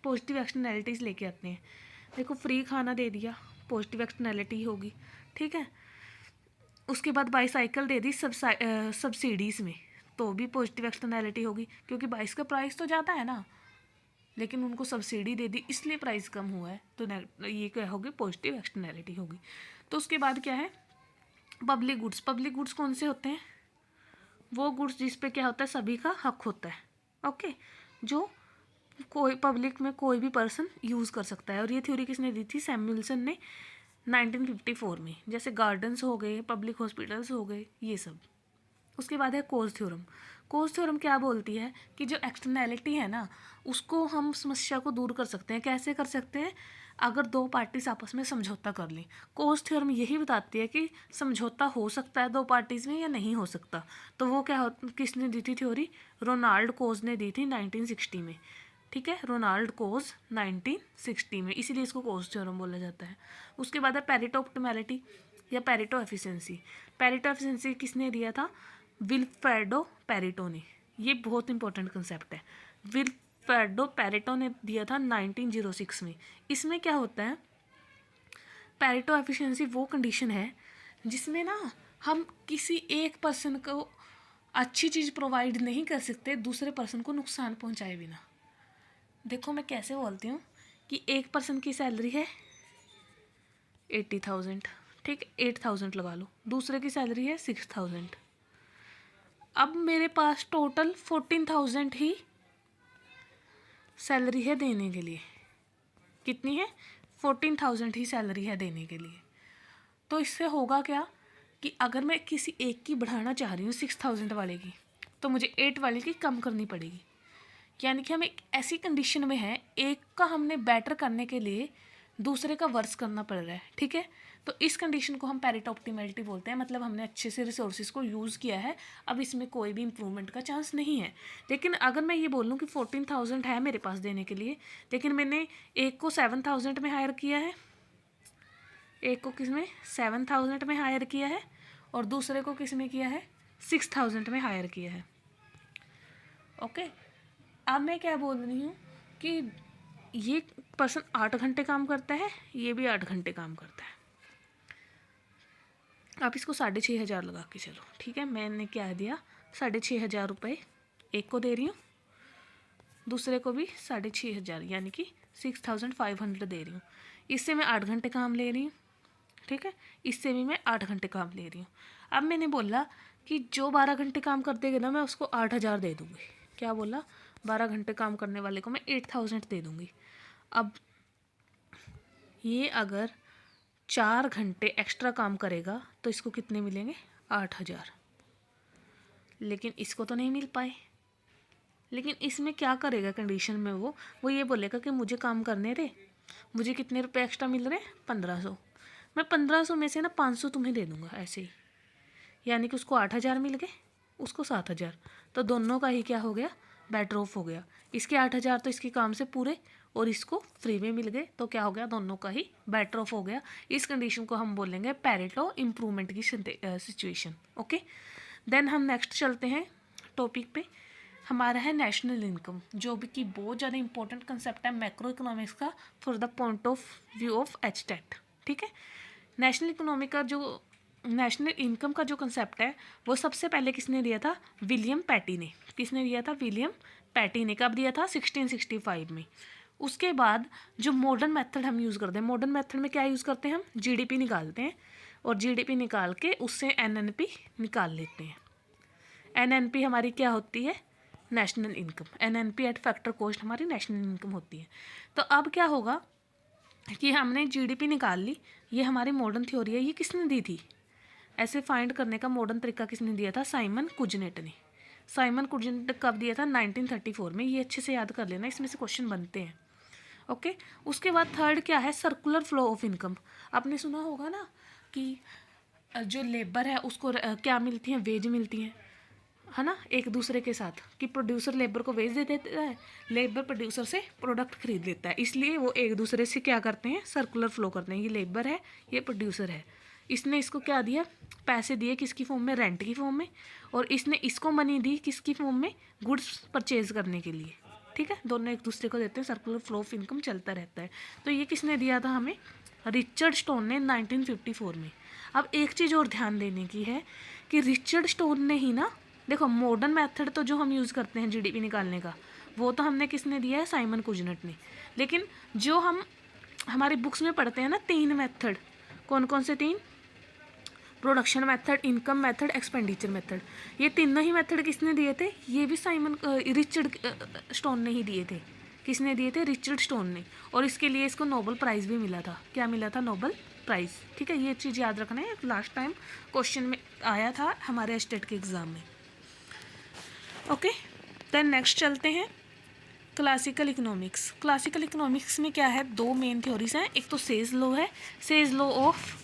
[SPEAKER 1] पॉजिटिव एक्सटर्नैलिटीज़ लेके आते हैं। देखो, फ्री खाना दे दिया, पॉजिटिव एक्सटर्नैलिटी होगी, ठीक है। उसके बाद बाईसाइकिल दे दी सब्सिडीज़ में, तो भी पॉजिटिव एक्सटर्नैलिटी होगी क्योंकि बाइक का प्राइस तो ज़्यादा है ना, लेकिन उनको सब्सिडी दे दी इसलिए प्राइस कम हुआ है, तो ये क्या होगी? पॉजिटिव एक्सटर्नैलिटी होगी। तो उसके बाद क्या है? Public goods. पब्लिक गुड्स कौन से होते हैं? वो गुड्स जिस पे क्या होता है, सभी का हक होता है, ओके, जो कोई पब्लिक में कोई भी पर्सन यूज़ कर सकता है। और ये थ्योरी किसने दी थी? सैमुअल्सन ने 1954 में। जैसे गार्डन्स हो गए, पब्लिक हॉस्पिटल्स हो गए, ये सब। उसके बाद है कोज थ्योरम। कोज थ्योरम क्या बोलती है कि जो एक्सटर्नैलिटी है ना, उसको हम समस्या को दूर कर सकते हैं। कैसे कर सकते हैं? अगर दो पार्टीज आपस में समझौता कर लें। कोज थ्योरम यही बताती है कि समझौता हो सकता है दो पार्टीज में या नहीं हो सकता। तो वो किसने दी थी थ्योरी? रोनाल्ड कोज ने दी थी 1960 में, ठीक है। रोनाल्ड कोज 1960 में, इसीलिए इसको कोज थ्योरम बोला जाता है। उसके बाद है पेरेटो ऑप्टिमैलिटी या पेरेटो एफिशिएंसी। पेरेटो एफिशिएंसी किसने दिया था? विल्फ्रेडो पेरेटो ने। ये बहुत इंपॉर्टेंट कंसेप्ट है। विल्फ्रेडो पेरेटो ने दिया था 1906 में। इसमें क्या होता है? पेरेटो एफिशिएंसी वो कंडीशन है जिसमें ना हम किसी एक पर्सन को अच्छी चीज़ प्रोवाइड नहीं कर सकते दूसरे पर्सन को नुकसान पहुंचाए बिना। देखो मैं कैसे बोलती हूँ कि एक पर्सन की सैलरी है 80,000, ठीक, 8,000 लगा लो, दूसरे की सैलरी है 6,000। अब मेरे पास टोटल 14,000 ही सैलरी है देने के लिए। कितनी है? 14,000 ही सैलरी है देने के लिए। तो इससे होगा क्या कि अगर मैं किसी एक की बढ़ाना चाह रही हूँ 6,000 वाले की, तो मुझे 8 वाले की कम करनी पड़ेगी। यानी कि हम एक ऐसी कंडीशन में हैं, एक का हमने बेटर करने के लिए दूसरे का वर्स करना पड़ रहा है, ठीक है। तो इस कंडीशन को हम पेरेटो ऑप्टिमैलिटी बोलते हैं। मतलब हमने अच्छे से रिसोर्सेज को यूज़ किया है, अब इसमें कोई भी इम्प्रूवमेंट का चांस नहीं है। लेकिन अगर मैं ये बोलूँ कि 14,000 है मेरे पास देने के लिए, लेकिन मैंने एक को 7,000 में हायर किया है, एक को किस में 7,000 में हायर किया है और दूसरे को किस में किया है? 6,000 में हायर किया है, ओके। अब मैं क्या बोल रही हूँ कि ये पर्सन 8 घंटे काम करता है, ये भी 8 घंटे काम करता है। आप इसको 6,500 लगा के चलो, ठीक है। मैंने क्या दिया? 6,500 रुपये एक को दे रही हूँ, दूसरे को भी 6,500 यानी कि 6,500 दे रही हूँ। इससे मैं 8 घंटे काम ले रही हूँ, ठीक है, इससे भी मैं 8 घंटे काम ले रही हूँ। अब मैंने बोला कि जो 12 घंटे काम कर देगा ना मैं उसको 8,000 दे दूँगी। क्या बोला? 12 घंटे काम करने वाले को मैं 8,000 दे दूँगी। अब ये अगर 4 घंटे एक्स्ट्रा काम करेगा तो इसको कितने मिलेंगे? 8,000। लेकिन इसको तो नहीं मिल पाए। लेकिन इसमें क्या करेगा कंडीशन में? वो ये बोलेगा कि मुझे काम करने दे, मुझे कितने रुपए एक्स्ट्रा मिल रहे हैं? 1,500। मैं 1,500 में से ना 500 तुम्हें दे दूँगा ऐसे ही, यानी कि उसको 8,000 मिल गए, उसको 7,000। तो दोनों का ही क्या हो गया? बेटर ऑफ हो गया। इसके 8,000 तो इसके काम से पूरे और इसको फ्री में मिल गए, तो क्या हो गया? दोनों का ही बेटर ऑफ हो गया। इस कंडीशन को हम बोलेंगे पैरेटो इम्प्रूवमेंट की सिचुएशन। ओके, देन हम नेक्स्ट चलते हैं टॉपिक पे। हमारा है नेशनल इनकम, जो भी कि बहुत ज़्यादा इंपॉर्टेंट कंसेप्ट है मैक्रो इकोनॉमिक्स का for the point of view of HTET. ठीक है, नेशनल इनकम का जो कंसेप्ट है वो सबसे पहले किसने दिया था? विलियम पैटी ने। किसने दिया था? विलियम पैटी ने। कब दिया था? 1665 में। उसके बाद जो मॉडर्न मेथड हम यूज़ करते हैं, मॉडर्न मेथड में क्या यूज़ करते हैं? हम जीडीपी निकालते हैं और जीडीपी निकाल के उससे एनएनपी निकाल लेते हैं। एनएनपी हमारी क्या होती है? National income. NNP eight factor cost हमारी नेशनल इनकम होती है। तो अब क्या होगा कि हमने जीडीपी निकाल ली, ये हमारी मॉडर्न थ्योरी है। ये किसने दी थी? ऐसे फाइंड करने का मॉडर्न तरीका किसने दिया था? साइमन कुजनेट ने। साइमन कुजनेट कब दिया था? 1934 में। ये अच्छे से याद कर लेना, इसमें से क्वेश्चन बनते हैं। ओके, उसके बाद थर्ड क्या है? Circular flow of income. आपने सुना होगा ना कि जो लेबर है उसको क्या मिलती हैं? वेज मिलती हैं, है ना, एक दूसरे के साथ, कि प्रोड्यूसर लेबर को वेज दे देता है, लेबर प्रोड्यूसर से प्रोडक्ट खरीद लेता है, इसलिए वो एक दूसरे से क्या करते हैं? सर्कुलर फ्लो करते हैं। ये लेबर है, ये प्रोड्यूसर है, इसने इसको क्या दिया? पैसे दिए, किसकी फॉर्म में? रेंट की फॉर्म में, और इसने इसको मनी दी किसकी फॉर्म में? गुड्स परचेज करने के लिए। ठीक है, दोनों एक दूसरे को देते हैं, सर्कुलर फ्लो ऑफ इनकम चलता रहता है। तो ये किसने दिया था हमें? रिचर्ड स्टोन ने 1954 में। अब एक चीज़ और ध्यान देने की है कि रिचर्ड स्टोन ने ही ना, देखो मॉडर्न मेथड तो जो हम यूज़ करते हैं जीडीपी निकालने का, वो तो हमने किसने दिया है? साइमन कुजनेट ने। लेकिन जो हम हमारी बुक्स में पढ़ते हैं ना 3 मेथड, कौन कौन से 3? Production method, income method, expenditure method. ये तीनों ही मेथड किसने दिए थे? ये भी रिचर्ड स्टोन ने ही दिए थे। किसने दिए थे? रिचर्ड स्टोन ने। और इसके लिए इसको नोबेल प्राइज़ भी मिला था। क्या मिला था? Nobel prize. ठीक है, ये चीज़ याद रखना है, लास्ट टाइम क्वेश्चन में आया था हमारे स्टेट के एग्ज़ाम में। ओके, देन नेक्स्ट चलते हैं क्लासिकल इकोनॉमिक्स। क्लासिकल इकोनॉमिक्स में क्या है? 2 मेन थ्योरीज हैं। एक तो सेज लॉ है, सेज लॉ ऑफ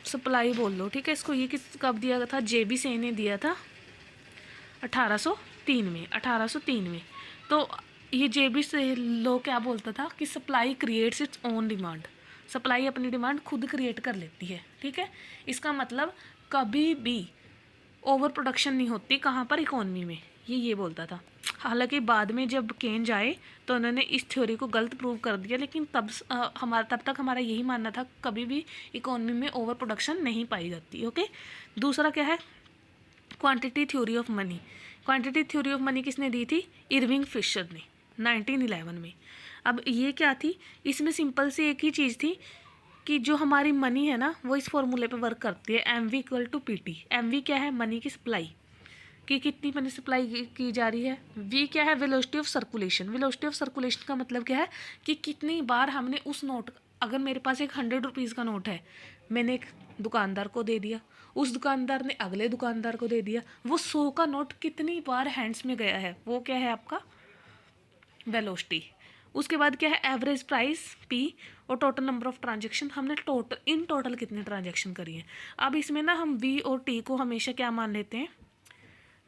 [SPEAKER 1] सप्लाई बोल लो। ठीक है, इसको ये कब दिया था? जेबी से ने दिया था 1803 में। 1803 में। तो ये जेबी से लॉ क्या बोलता था कि supply creates its own demand. Supply अपनी डिमांड खुद क्रिएट कर लेती है। ठीक है, इसका मतलब कभी भी ओवर प्रोडक्शन नहीं होती। कहाँ पर? इकोनॉमी में। ये बोलता था। हालांकि बाद में जब केन्ज आए तो उन्होंने इस थ्योरी को गलत प्रूव कर दिया, लेकिन तब तक हमारा यही मानना था कभी भी इकोनॉमी में ओवर प्रोडक्शन नहीं पाई जाती। ओके, दूसरा क्या है? Quantity theory of money. Quantity theory of money किसने दी थी? इरविंग फिशर ने 1911 में। अब ये क्या थी? इसमें सिंपल सी एक ही चीज़ थी कि जो हमारी मनी है ना वो इस फॉर्मूले पे वर्क करती है, MV = PT। MV क्या है? मनी की सप्लाई, कि कितनी मनी सप्लाई की जा रही है। V क्या है? Velocity of circulation. Velocity of circulation का मतलब क्या है कि कितनी बार हमने उस नोट, अगर मेरे पास एक 100 रुपीज़ का नोट है, मैंने एक दुकानदार को दे दिया, उस दुकानदार ने अगले दुकानदार को दे दिया, वो 100 का नोट कितनी बार हैंड्स में गया है, वो क्या है आपका? वेलोसिटी। उसके बाद क्या है? एवरेज प्राइस P, और टोटल नंबर ऑफ ट्रांजेक्शन, हमने टोटल कितने ट्रांजेक्शन करी हैं। अब इसमें ना हम V और T को हमेशा क्या मान लेते हैं?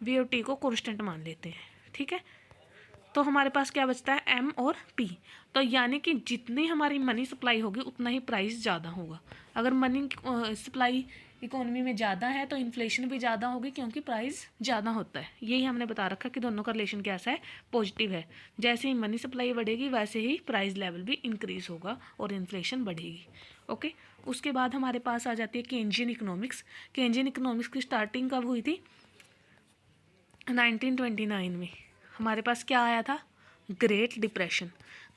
[SPEAKER 1] V और T को कॉन्स्टेंट मान लेते हैं। ठीक है, तो हमारे पास क्या बचता है? M और P। तो यानी कि जितनी हमारी मनी सप्लाई होगी उतना ही प्राइस ज़्यादा होगा। अगर मनी सप्लाई इकोनॉमी में ज़्यादा है तो इन्फ्लेशन भी ज़्यादा होगी, क्योंकि प्राइस ज़्यादा होता है। यही हमने बता रखा कि दोनों का रिलेशन कैसा है? पॉजिटिव है। जैसे ही मनी सप्लाई बढ़ेगी वैसे ही प्राइस लेवल भी इंक्रीज़ होगा और इन्फ्लेशन बढ़ेगी। ओके, उसके बाद हमारे पास आ जाती है केन्जियन इकोनॉमिक्स। केन्जियन इकोनॉमिक्स की स्टार्टिंग कब हुई थी? 1929 में हमारे पास क्या आया था? Great depression.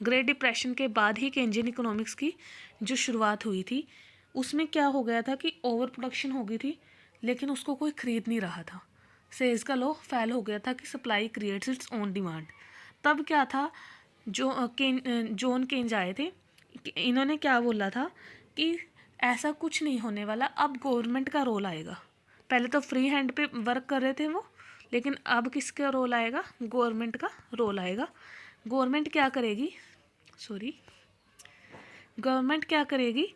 [SPEAKER 1] ग्रेट डिप्रेशन के बाद ही केंजियन इकोनॉमिक्स की जो शुरुआत हुई थी, उसमें क्या हो गया था कि ओवर प्रोडक्शन हो गई थी, लेकिन उसको कोई ख़रीद नहीं रहा था। सेल्स का लॉ फेल हो गया था कि supply creates its own demand. तब क्या था, जॉन केन्ज आए थे, इन्होंने क्या बोला था कि ऐसा कुछ नहीं होने वाला, अब गवर्नमेंट का रोल आएगा। पहले तो फ्री हैंड पे वर्क कर रहे थे वो, लेकिन अब किसका रोल आएगा? गवर्नमेंट का रोल आएगा। गवर्नमेंट क्या करेगी? गवर्नमेंट क्या करेगी?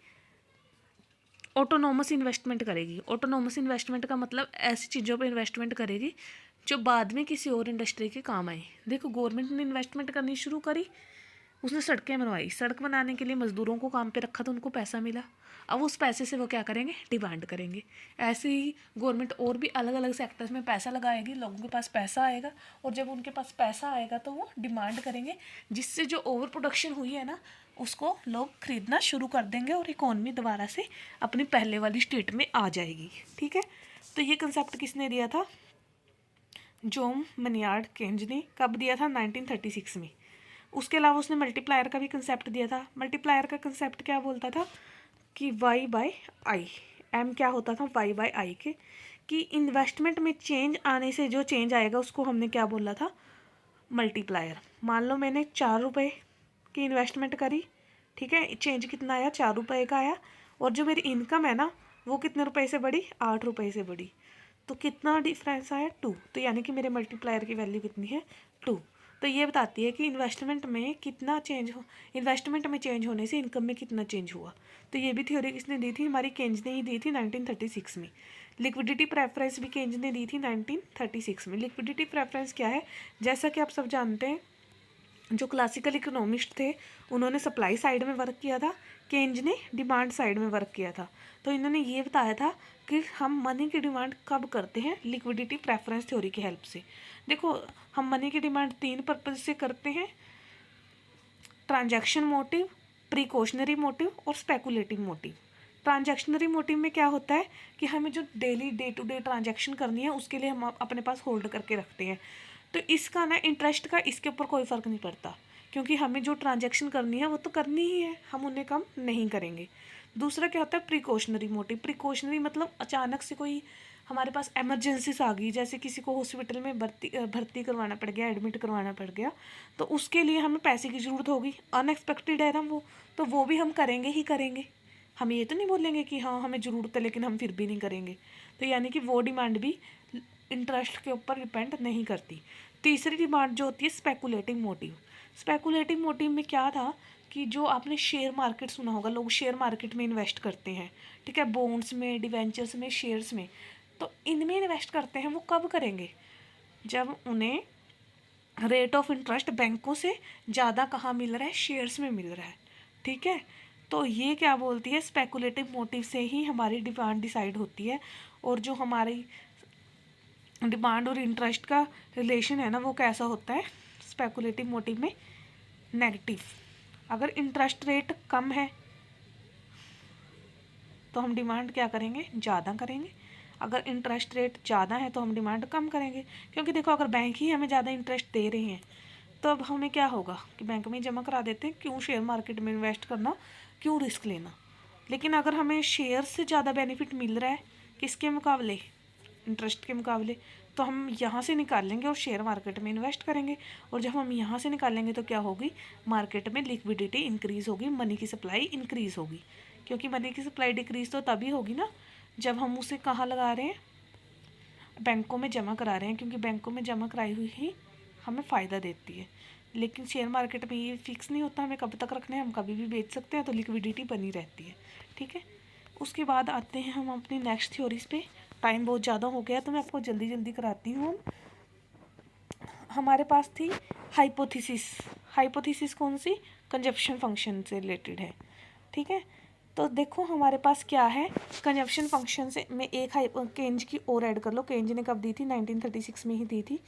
[SPEAKER 1] ऑटोनोमस इन्वेस्टमेंट करेगी। ऑटोनोमस इन्वेस्टमेंट का मतलब ऐसी चीज़ों पे इन्वेस्टमेंट करेगी जो बाद में किसी और इंडस्ट्री के काम आए। देखो, गवर्नमेंट ने इन्वेस्टमेंट करनी शुरू करी, उसने सड़कें बनवाई, सड़क बनाने के लिए मज़दूरों को काम पे रखा तो उनको पैसा मिला। अब उस पैसे से वो क्या करेंगे? डिमांड करेंगे। ऐसे ही गवर्नमेंट और भी अलग अलग सेक्टर्स में पैसा लगाएगी, लोगों के पास पैसा आएगा, और जब उनके पास पैसा आएगा तो वो डिमांड करेंगे, जिससे जो ओवर प्रोडक्शन हुई है ना, उसको लोग खरीदना शुरू कर देंगे और इकोनॉमी दोबारा से अपनी पहले वाली स्टेट में आ जाएगी। ठीक है, तो ये कंसेप्ट किसने दिया था? जॉन मैनियार्ड केन्ज ने। कब दिया था? 1936 में। उसके अलावा उसने मल्टीप्लायर का भी कंसेप्ट दिया था। मल्टीप्लायर का कंसेप्ट क्या बोलता था कि वाई बाय आई, एम क्या होता था? वाई बाय आई के, कि इन्वेस्टमेंट में चेंज आने से जो चेंज आएगा उसको हमने क्या बोला था? मल्टीप्लायर। मान लो मैंने 4 रुपये की इन्वेस्टमेंट करी, ठीक है, चेंज कितना आया? 4 रुपये का आया, और जो मेरी इनकम है ना, वो कितने रुपए से बढ़ी? 8 रुपये से बढ़ी। तो कितना डिफरेंस आया? 2। तो यानी कि मेरे मल्टीप्लायर की वैल्यू कितनी है? 2। तो ये बताती है कि इन्वेस्टमेंट में कितना चेंज हो, इन्वेस्टमेंट में चेंज होने से इनकम में कितना चेंज हुआ। तो ये भी थ्योरी किसने दी थी? हमारी केन्ज ने ही दी थी 1936 में। लिक्विडिटी प्रेफरेंस भी केन्ज ने दी थी 1936 में। लिक्विडिटी प्रेफरेंस क्या है? जैसा कि आप सब जानते हैं, जो क्लासिकल इकोनॉमिस्ट थे उन्होंने सप्लाई साइड में वर्क किया था, केन्ज ने डिमांड साइड में वर्क किया था। तो इन्होंने ये बताया था कि हम मनी की डिमांड कब करते हैं? लिक्विडिटी प्रेफरेंस थ्योरी की हेल्प से। देखो, हम मनी की डिमांड 3 पर्पज से करते हैं: ट्रांजैक्शन मोटिव, प्रिकॉशनरी मोटिव और स्पेकुलेटिव मोटिव। ट्रांजैक्शनरी मोटिव में क्या होता है कि हमें जो daily day to day transaction करनी है उसके लिए हम अपने पास होल्ड करके रखते हैं। तो इसका ना इंटरेस्ट का इसके ऊपर कोई फ़र्क नहीं पड़ता, क्योंकि हमें जो ट्रांजैक्शन करनी है वो तो करनी ही है, हम उन्हें कम नहीं करेंगे। दूसरा क्या होता है? Precautionary motive. प्रिकॉशनरी मतलब अचानक से कोई हमारे पास एमरजेंसीज आ गई, जैसे किसी को हॉस्पिटल में भर्ती करवाना पड़ गया, एडमिट करवाना पड़ गया, तो उसके लिए हमें पैसे की ज़रूरत होगी। अनएक्सपेक्टेड है ना वो, तो वो भी हम करेंगे ही करेंगे। हम ये तो नहीं बोलेंगे कि हाँ हमें ज़रूरत है लेकिन हम फिर भी नहीं करेंगे। तो यानी कि वो डिमांड भी इंटरेस्ट के ऊपर डिपेंड नहीं करती। तीसरी डिमांड जो होती है स्पेकुलेटिव मोटिव। स्पेकुलेटिव मोटिव में क्या था कि जो आपने शेयर मार्केट सुना होगा, लोग शेयर मार्केट में इन्वेस्ट करते हैं, ठीक है, बॉन्ड्स में, डिवेंचर्स में, शेयर्स में। तो इनमें इन्वेस्ट करते हैं, वो कब करेंगे? जब उन्हें रेट ऑफ इंटरेस्ट बैंकों से ज़्यादा कहाँ मिल रहा है? शेयर्स में मिल रहा है। ठीक है, तो ये क्या बोलती है? स्पेकुलेटिव मोटिव से ही हमारी डिमांड डिसाइड होती है, और जो हमारी डिमांड और इंटरेस्ट का रिलेशन है ना, वो कैसा होता है? स्पेकुलेटिव मोटिव में नेगेटिव। अगर इंटरेस्ट रेट कम है तो हम डिमांड क्या करेंगे? ज़्यादा करेंगे। अगर इंटरेस्ट रेट ज़्यादा है तो हम डिमांड कम करेंगे, क्योंकि देखो अगर बैंक ही हमें ज़्यादा इंटरेस्ट दे रहे हैं तो अब हमें क्या होगा कि बैंक में जमा करा देते हैं, क्यों शेयर मार्केट में इन्वेस्ट करना, क्यों रिस्क लेना। लेकिन अगर हमें शेयर से ज़्यादा बेनिफिट मिल रहा है किसके मुकाबले? इंटरेस्ट के मुकाबले, तो हम यहाँ से निकाल लेंगे और शेयर मार्केट में इन्वेस्ट करेंगे। और जब हम यहाँ से निकालेंगे तो क्या होगी? मार्केट में लिक्विडिटी इंक्रीज़ होगी, मनी की सप्लाई इंक्रीज़ होगी। क्योंकि मनी की सप्लाई डिक्रीज़ तो तभी होगी ना जब हम उसे कहाँ लगा रहे हैं? बैंकों में जमा करा रहे हैं, क्योंकि बैंकों में जमा कराई हुई ही हमें फ़ायदा देती है। लेकिन शेयर मार्केट में ये फिक्स नहीं होता हमें कब तक रखना है, हम कभी भी बेच सकते हैं, तो लिक्विडिटी बनी रहती है। ठीक है, उसके बाद आते हैं हम अपनी नेक्स्ट थ्योरीज पे। टाइम बहुत ज़्यादा हो गया तो मैं आपको जल्दी जल्दी कराती हूँ। हमारे पास थी हाइपोथेसिस। हाइपोथेसिस कौन सी? कंजप्शन फंक्शन से रिलेटेड है। ठीक है, तो देखो हमारे पास क्या है, कंजप्शन फंक्शन से में एक केंज की और ऐड कर लो। केंज ने कब दी थी? 1936 में ही दी थी।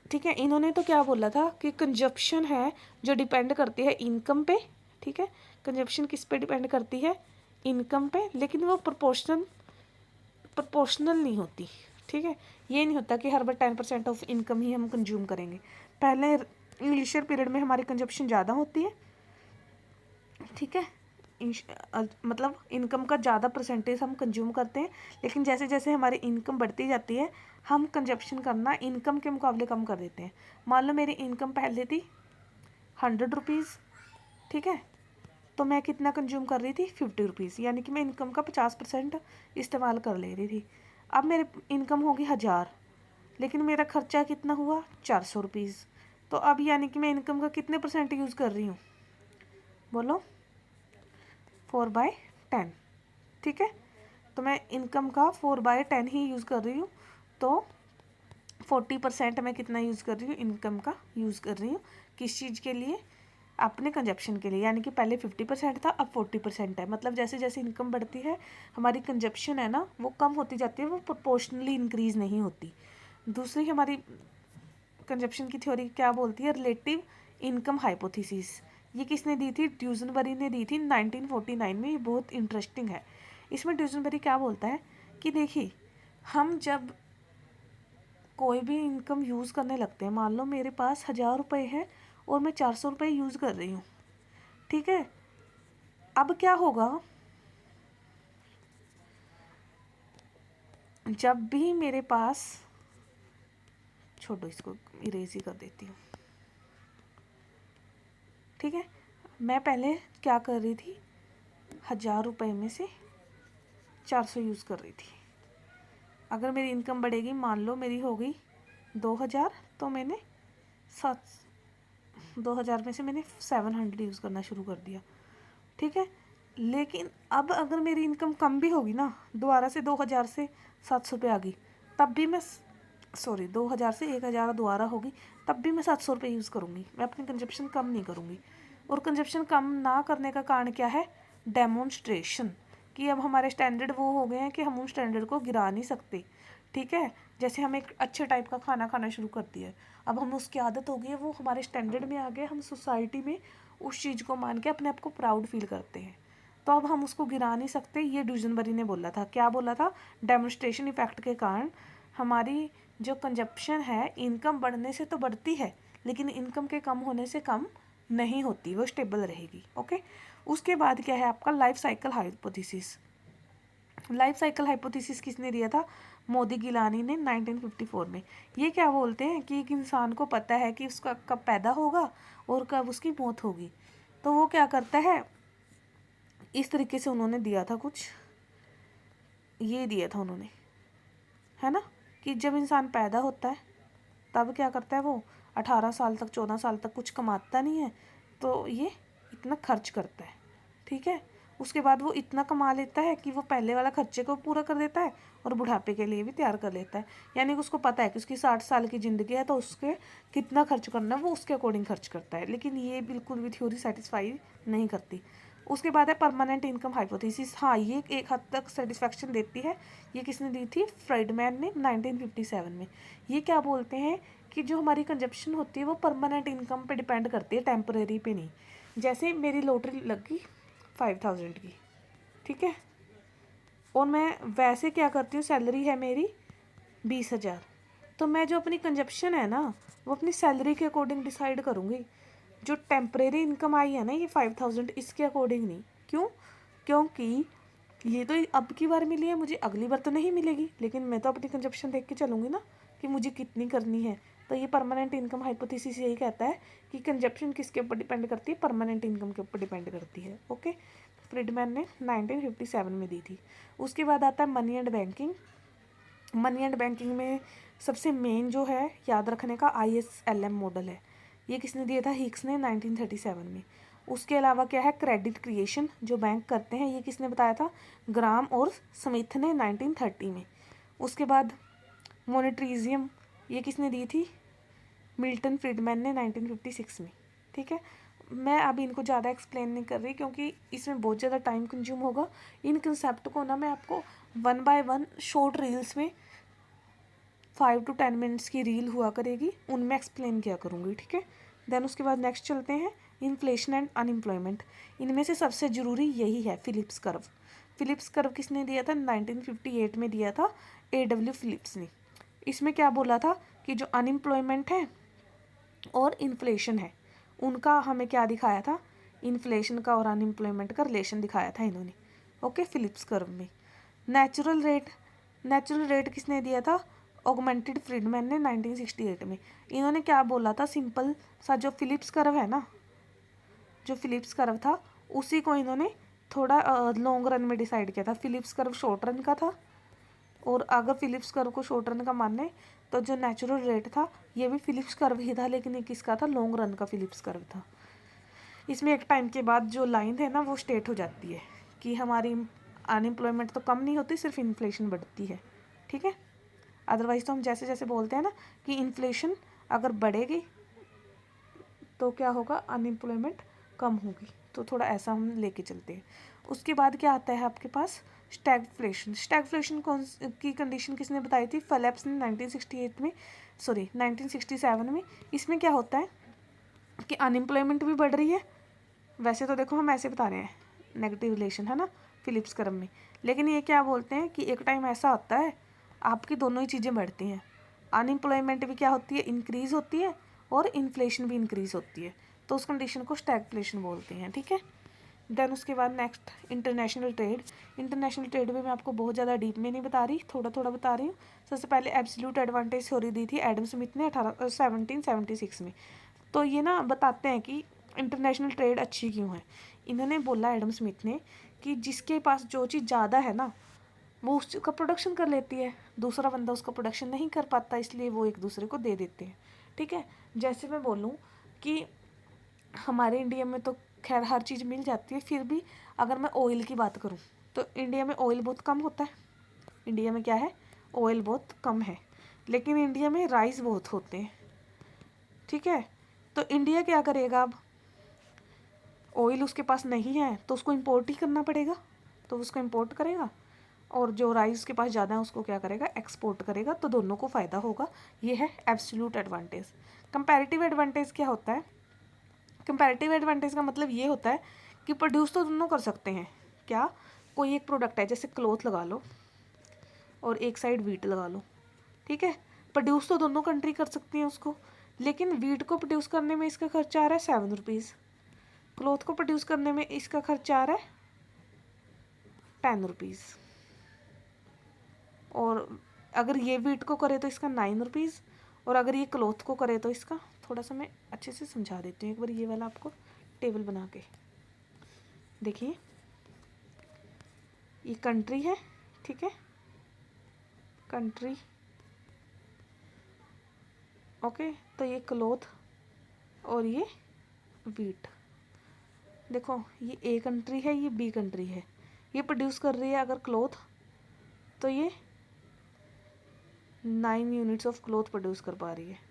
[SPEAKER 1] ठीक है, इन्होंने तो क्या बोला था कि कंजप्शन है जो डिपेंड करती है इनकम पे। ठीक है, कंजप्शन किस पे डिपेंड करती है? इनकम पे, लेकिन वो प्रोपोर्शन प्रोपोर्शनल नहीं होती, ठीक है। ये नहीं होता कि हर बार 10% ऑफ इनकम ही हम कंज्यूम करेंगे। पहले इनिशियल पीरियड में हमारी कंजप्शन ज़्यादा होती है, ठीक है, मतलब इनकम का ज़्यादा परसेंटेज हम कंज्यूम करते हैं, लेकिन जैसे जैसे हमारी इनकम बढ़ती जाती है हम कंजप्शन करना इनकम के मुकाबले कम कर देते हैं। मान लो मेरी इनकम पहले थी 100 रुपीज़, ठीक है, तो मैं कितना कंज्यूम कर रही थी 50 रुपीज़, यानी कि मैं इनकम का 50% इस्तेमाल कर ले रही थी। अब मेरे इनकम होगी 1000, लेकिन मेरा खर्चा कितना हुआ 400 रुपीज़, तो अब यानी कि मैं इनकम का कितने परसेंट यूज़ कर रही हूँ, बोलो 4/10, ठीक है। तो मैं इनकम का 4/10 ही यूज़ कर रही हूँ, तो 40% मैं कितना यूज़ कर रही हूँ, इनकम का यूज़ कर रही हूँ। किस चीज़ के लिए, अपने कंजप्शन के लिए, यानी कि पहले 50% था अब 40% है। मतलब जैसे जैसे इनकम बढ़ती है हमारी कंजप्शन है ना वो कम होती जाती है, वो प्रोपोर्शनली इंक्रीज़ नहीं होती। दूसरी हमारी कंजप्शन की थ्योरी क्या बोलती है, रिलेटिव इनकम हाइपोथेसिस। ये किसने दी थी, ड्यूजनबरी ने दी थी 1949 में। ये बहुत इंटरेस्टिंग है। इसमें ड्यूजनबरी क्या बोलता है कि देखिए हम जब कोई भी इनकम यूज़ करने लगते हैं, मान लो मेरे पास 1000 रुपये है और मैं 400 रुपये यूज़ कर रही हूँ, ठीक है। अब क्या होगा, जब भी मेरे पास, छोड़ो इसको इरेज ही कर देती हूँ, ठीक है। मैं पहले क्या कर रही थी, 1000 रुपये में से 400 यूज़ कर रही थी। अगर मेरी इनकम बढ़ेगी, मान लो मेरी हो गई 2000, तो मैंने 2000 में से मैंने 700 यूज़ करना शुरू कर दिया, ठीक है। लेकिन अब अगर मेरी इनकम कम भी होगी ना, दोबारा से 2000 से 700 पे आ गई, तब भी मैं 2000 से 1000 दोबारा होगी, तब भी मैं 700 रुपये यूज़ करूँगी। मैं अपनी कंजप्शन कम नहीं करूँगी। और कंजप्शन कम ना करने का कारण क्या है, डेमोन्स्ट्रेशन, कि अब हमारे स्टैंडर्ड वो हो गए हैं कि हम उन स्टैंडर्ड को गिरा नहीं सकते, ठीक है। जैसे हम एक अच्छे टाइप का खाना खाना शुरू कर दिया, अब हम उसकी आदत हो गई है, वो हमारे स्टैंडर्ड में आ गए, हम सोसाइटी में उस चीज़ को मान के अपने आप को प्राउड फील करते हैं, तो अब हम उसको गिरा नहीं सकते। ये ड्यूजनबरी ने बोला था, क्या बोला था, डेमोन्स्ट्रेशन इफेक्ट के कारण हमारी जो कंजप्शन है इनकम बढ़ने से तो बढ़ती है, लेकिन इनकम के कम होने से कम नहीं होती, वो स्टेबल रहेगी, ओके। उसके बाद क्या है आपका life cycle hypothesis. Life cycle hypothesis किसने दिया था, मोदी गिलानी ने 1954 में। ये क्या बोलते हैं कि एक इंसान को पता है कि उसका कब पैदा होगा और कब उसकी मौत होगी, तो वो क्या करता है, इस तरीके से उन्होंने दिया था कुछ, ये दिया था उन्होंने, है ना, कि जब इंसान पैदा होता है तब क्या करता है, वो 18 साल तक 14 साल तक कुछ कमाता नहीं है, तो ये इतना खर्च करता है, ठीक है। उसके बाद वो इतना कमा लेता है कि वो पहले वाला खर्चे को पूरा कर देता है और बुढ़ापे के लिए भी तैयार कर लेता है। यानी कि उसको पता है कि उसकी 60 साल की ज़िंदगी है, तो उसके कितना खर्च करना है वो उसके अकॉर्डिंग खर्च करता है। लेकिन ये बिल्कुल भी थ्योरी सेटिस्फाई नहीं करती। उसके बाद है परमानेंट इनकम हाइपोथेसिस। हाँ, ये एक हद तक सेटिस्फैक्शन देती है। ये किसने दी थी, फ्राइडमैन ने 1957 में। ये क्या बोलते हैं कि जो हमारी कंजप्शन होती है वो परमानेंट इनकम पे डिपेंड करती है, टेम्परेरी पे नहीं। जैसे मेरी लॉटरी लग गई 5000 की, ठीक है, और मैं वैसे क्या करती हूँ, सैलरी है मेरी 20,000, तो मैं जो अपनी कंजप्शन है ना वो अपनी सैलरी के अकॉर्डिंग डिसाइड करूँगी। जो टेम्परेरी इनकम आई है ना ये 5000, इसके अकॉर्डिंग नहीं। क्यों, क्योंकि ये तो अब की बार मिली है, मुझे अगली बार तो नहीं मिलेगी, लेकिन मैं तो अपनी कंजप्शन देख के चलूँगी ना कि मुझे कितनी करनी है। तो ये परमानेंट इनकम हाइपोथेसिस यही कहता है कि कंजप्शन किसके ऊपर डिपेंड करती है, परमानेंट इनकम के ऊपर डिपेंड करती है, ओके। फ्रीडमैन ने 1957 में दी थी। उसके बाद आता है money and banking. Money and banking में सबसे मेन जो है याद रखने का ISLM मॉडल है। ये किसने दिया था, हिक्स ने 1937 में। उसके अलावा क्या है, क्रेडिट क्रिएशन जो बैंक करते हैं, ये किसने बताया था, ग्राम और स्मिथ ने 1930 में। उसके बाद मोनेटरिज्म, ये किसने दी थी, मिल्टन फ्रीडमैन ने 1956 में, ठीक है। मैं अभी इनको ज़्यादा एक्सप्लेन नहीं कर रही क्योंकि इसमें बहुत ज़्यादा टाइम कंज्यूम होगा। इन कंसेप्ट को ना मैं आपको 1 बाय 1 शॉर्ट रील्स में 5 to 10 मिनट्स की रील हुआ करेगी, उनमें एक्सप्लेन किया करूँगी, ठीक है। देन उसके बाद नेक्स्ट चलते हैं, इन्फ्लेशन एंड अनएम्प्लॉयमेंट। इनमें से सबसे ज़रूरी यही है, फिलिप्स कर्व। फिलिप्स कर्व किसने दिया था? 1958 में दिया था A.W. फिलिप्स ने। इसमें क्या बोला था कि जो अनएम्प्लॉयमेंट है और इन्फ्लेशन है उनका हमें क्या दिखाया था? इन्फ्लेशन का और अनएम्प्लॉयमेंट का रिलेशन दिखाया था इन्होंने। ओके, फिलिप्स कर्व में। नेचुरल रेट किसने दिया था? ऑगमेंटेड फ्रीडमैन ने 1968 में। इन्होंने क्या बोला था? सिंपल सा जो फिलिप्स कर्व है ना, जो फिलिप्स कर्व था उसी को इन्होंने थोड़ा लॉन्ग रन में डिसाइड किया था। फिलिप्स कर्व शॉर्ट रन का था, और अगर फिलिप्स कर्व को शॉर्ट रन का माने तो जो नेचुरल रेट था ये भी फिलिप्स कर्व ही था, लेकिन ये किसका था? लॉन्ग रन का फिलिप्स कर्व था। इसमें एक टाइम के बाद जो लाइन है ना वो स्टेट हो जाती है कि हमारी अनएम्प्लॉयमेंट तो कम नहीं होती, सिर्फ इन्फ्लेशन बढ़ती है। ठीक है, अदरवाइज तो हम जैसे जैसे बोलते हैं ना कि इन्फ्लेशन अगर बढ़ेगी तो क्या होगा? अनएम्प्लॉयमेंट कम होगी। तो थोड़ा ऐसा हम लेके चलते हैं। उसके बाद क्या आता है आपके पास? स्टैगफ्लेशन। स्टैगफ्लेशन कौन की कंडीशन किसने बताई थी? फिलिप्स ने 1967 में। इसमें क्या होता है कि अनएम्प्लॉयमेंट भी बढ़ रही है। वैसे तो देखो हम ऐसे बता रहे हैं, नेगेटिव रिलेशन है ना फिलिप्स कर्व में, लेकिन ये क्या बोलते हैं कि एक टाइम ऐसा होता है आपकी दोनों ही चीज़ें बढ़ती हैं। अनएम्प्लॉयमेंट भी क्या होती है? इंक्रीज़ होती है, और इन्फ्लेशन भी इंक्रीज़ होती है। तो उस कंडीशन को स्टैगफ्लेशन बोलते हैं। ठीक है, देन उसके बाद next international trade. International trade में मैं आपको बहुत ज़्यादा डीप में नहीं बता रही, थोड़ा थोड़ा बता रही हूँ। सबसे पहले एब्सोल्यूट एडवांटेज थ्योरी दी थी एडम स्मिथ ने 1776 में। तो ये ना बताते हैं कि इंटरनेशनल ट्रेड अच्छी क्यों है। इन्होंने बोला एडम स्मिथ ने कि जिसके पास जो चीज़ ज़्यादा है ना वो उसका प्रोडक्शन कर लेती है, दूसरा बंदा उसका प्रोडक्शन नहीं कर पाता, इसलिए वो एक दूसरे को दे देते हैं। ठीक है, जैसे मैं बोलूँ कि हमारे इंडिया में तो खैर हर चीज़ मिल जाती है, फिर भी अगर मैं ऑयल की बात करूँ तो इंडिया में ऑयल बहुत कम होता है। इंडिया में क्या है? ऑयल बहुत कम है, लेकिन इंडिया में राइस बहुत होते हैं। ठीक है, तो इंडिया क्या करेगा? अब ऑयल उसके पास नहीं है तो उसको इंपोर्ट ही करना पड़ेगा, तो उसको इंपोर्ट करेगा, और जो राइस के पास ज़्यादा है उसको क्या करेगा? एक्सपोर्ट करेगा। तो दोनों को फ़ायदा होगा। ये है एब्सोल्यूट एडवांटेज। कंपैरेटिव एडवांटेज क्या होता है? कंपैरेटिव एडवांटेज का मतलब ये होता है कि प्रोड्यूस तो दोनों कर सकते हैं। क्या? कोई एक प्रोडक्ट है, जैसे क्लॉथ लगा लो और एक साइड वीट लगा लो। ठीक है, प्रोड्यूस तो दोनों कंट्री कर सकती हैं उसको, लेकिन वीट को प्रोड्यूस करने में इसका खर्चा आ रहा है 7 रुपीज़, क्लॉथ को प्रोड्यूस करने में इसका खर्चा आ रहा है 10 रुपीज़, और अगर ये वीट को करे तो इसका 9 रुपीज़, और अगर ये क्लॉथ को करे तो इसका, थोड़ा सा मैं अच्छे से समझा देती हूँ एक बार, ये वाला आपको टेबल बना के देखिए। ये कंट्री है, ठीक है, कंट्री, ओके। तो ये क्लॉथ और ये वीट। देखो ये ए कंट्री है, ये बी कंट्री है। ये प्रोड्यूस कर रही है अगर क्लॉथ, तो ये 9 यूनिट्स ऑफ क्लॉथ प्रोड्यूस कर पा रही है।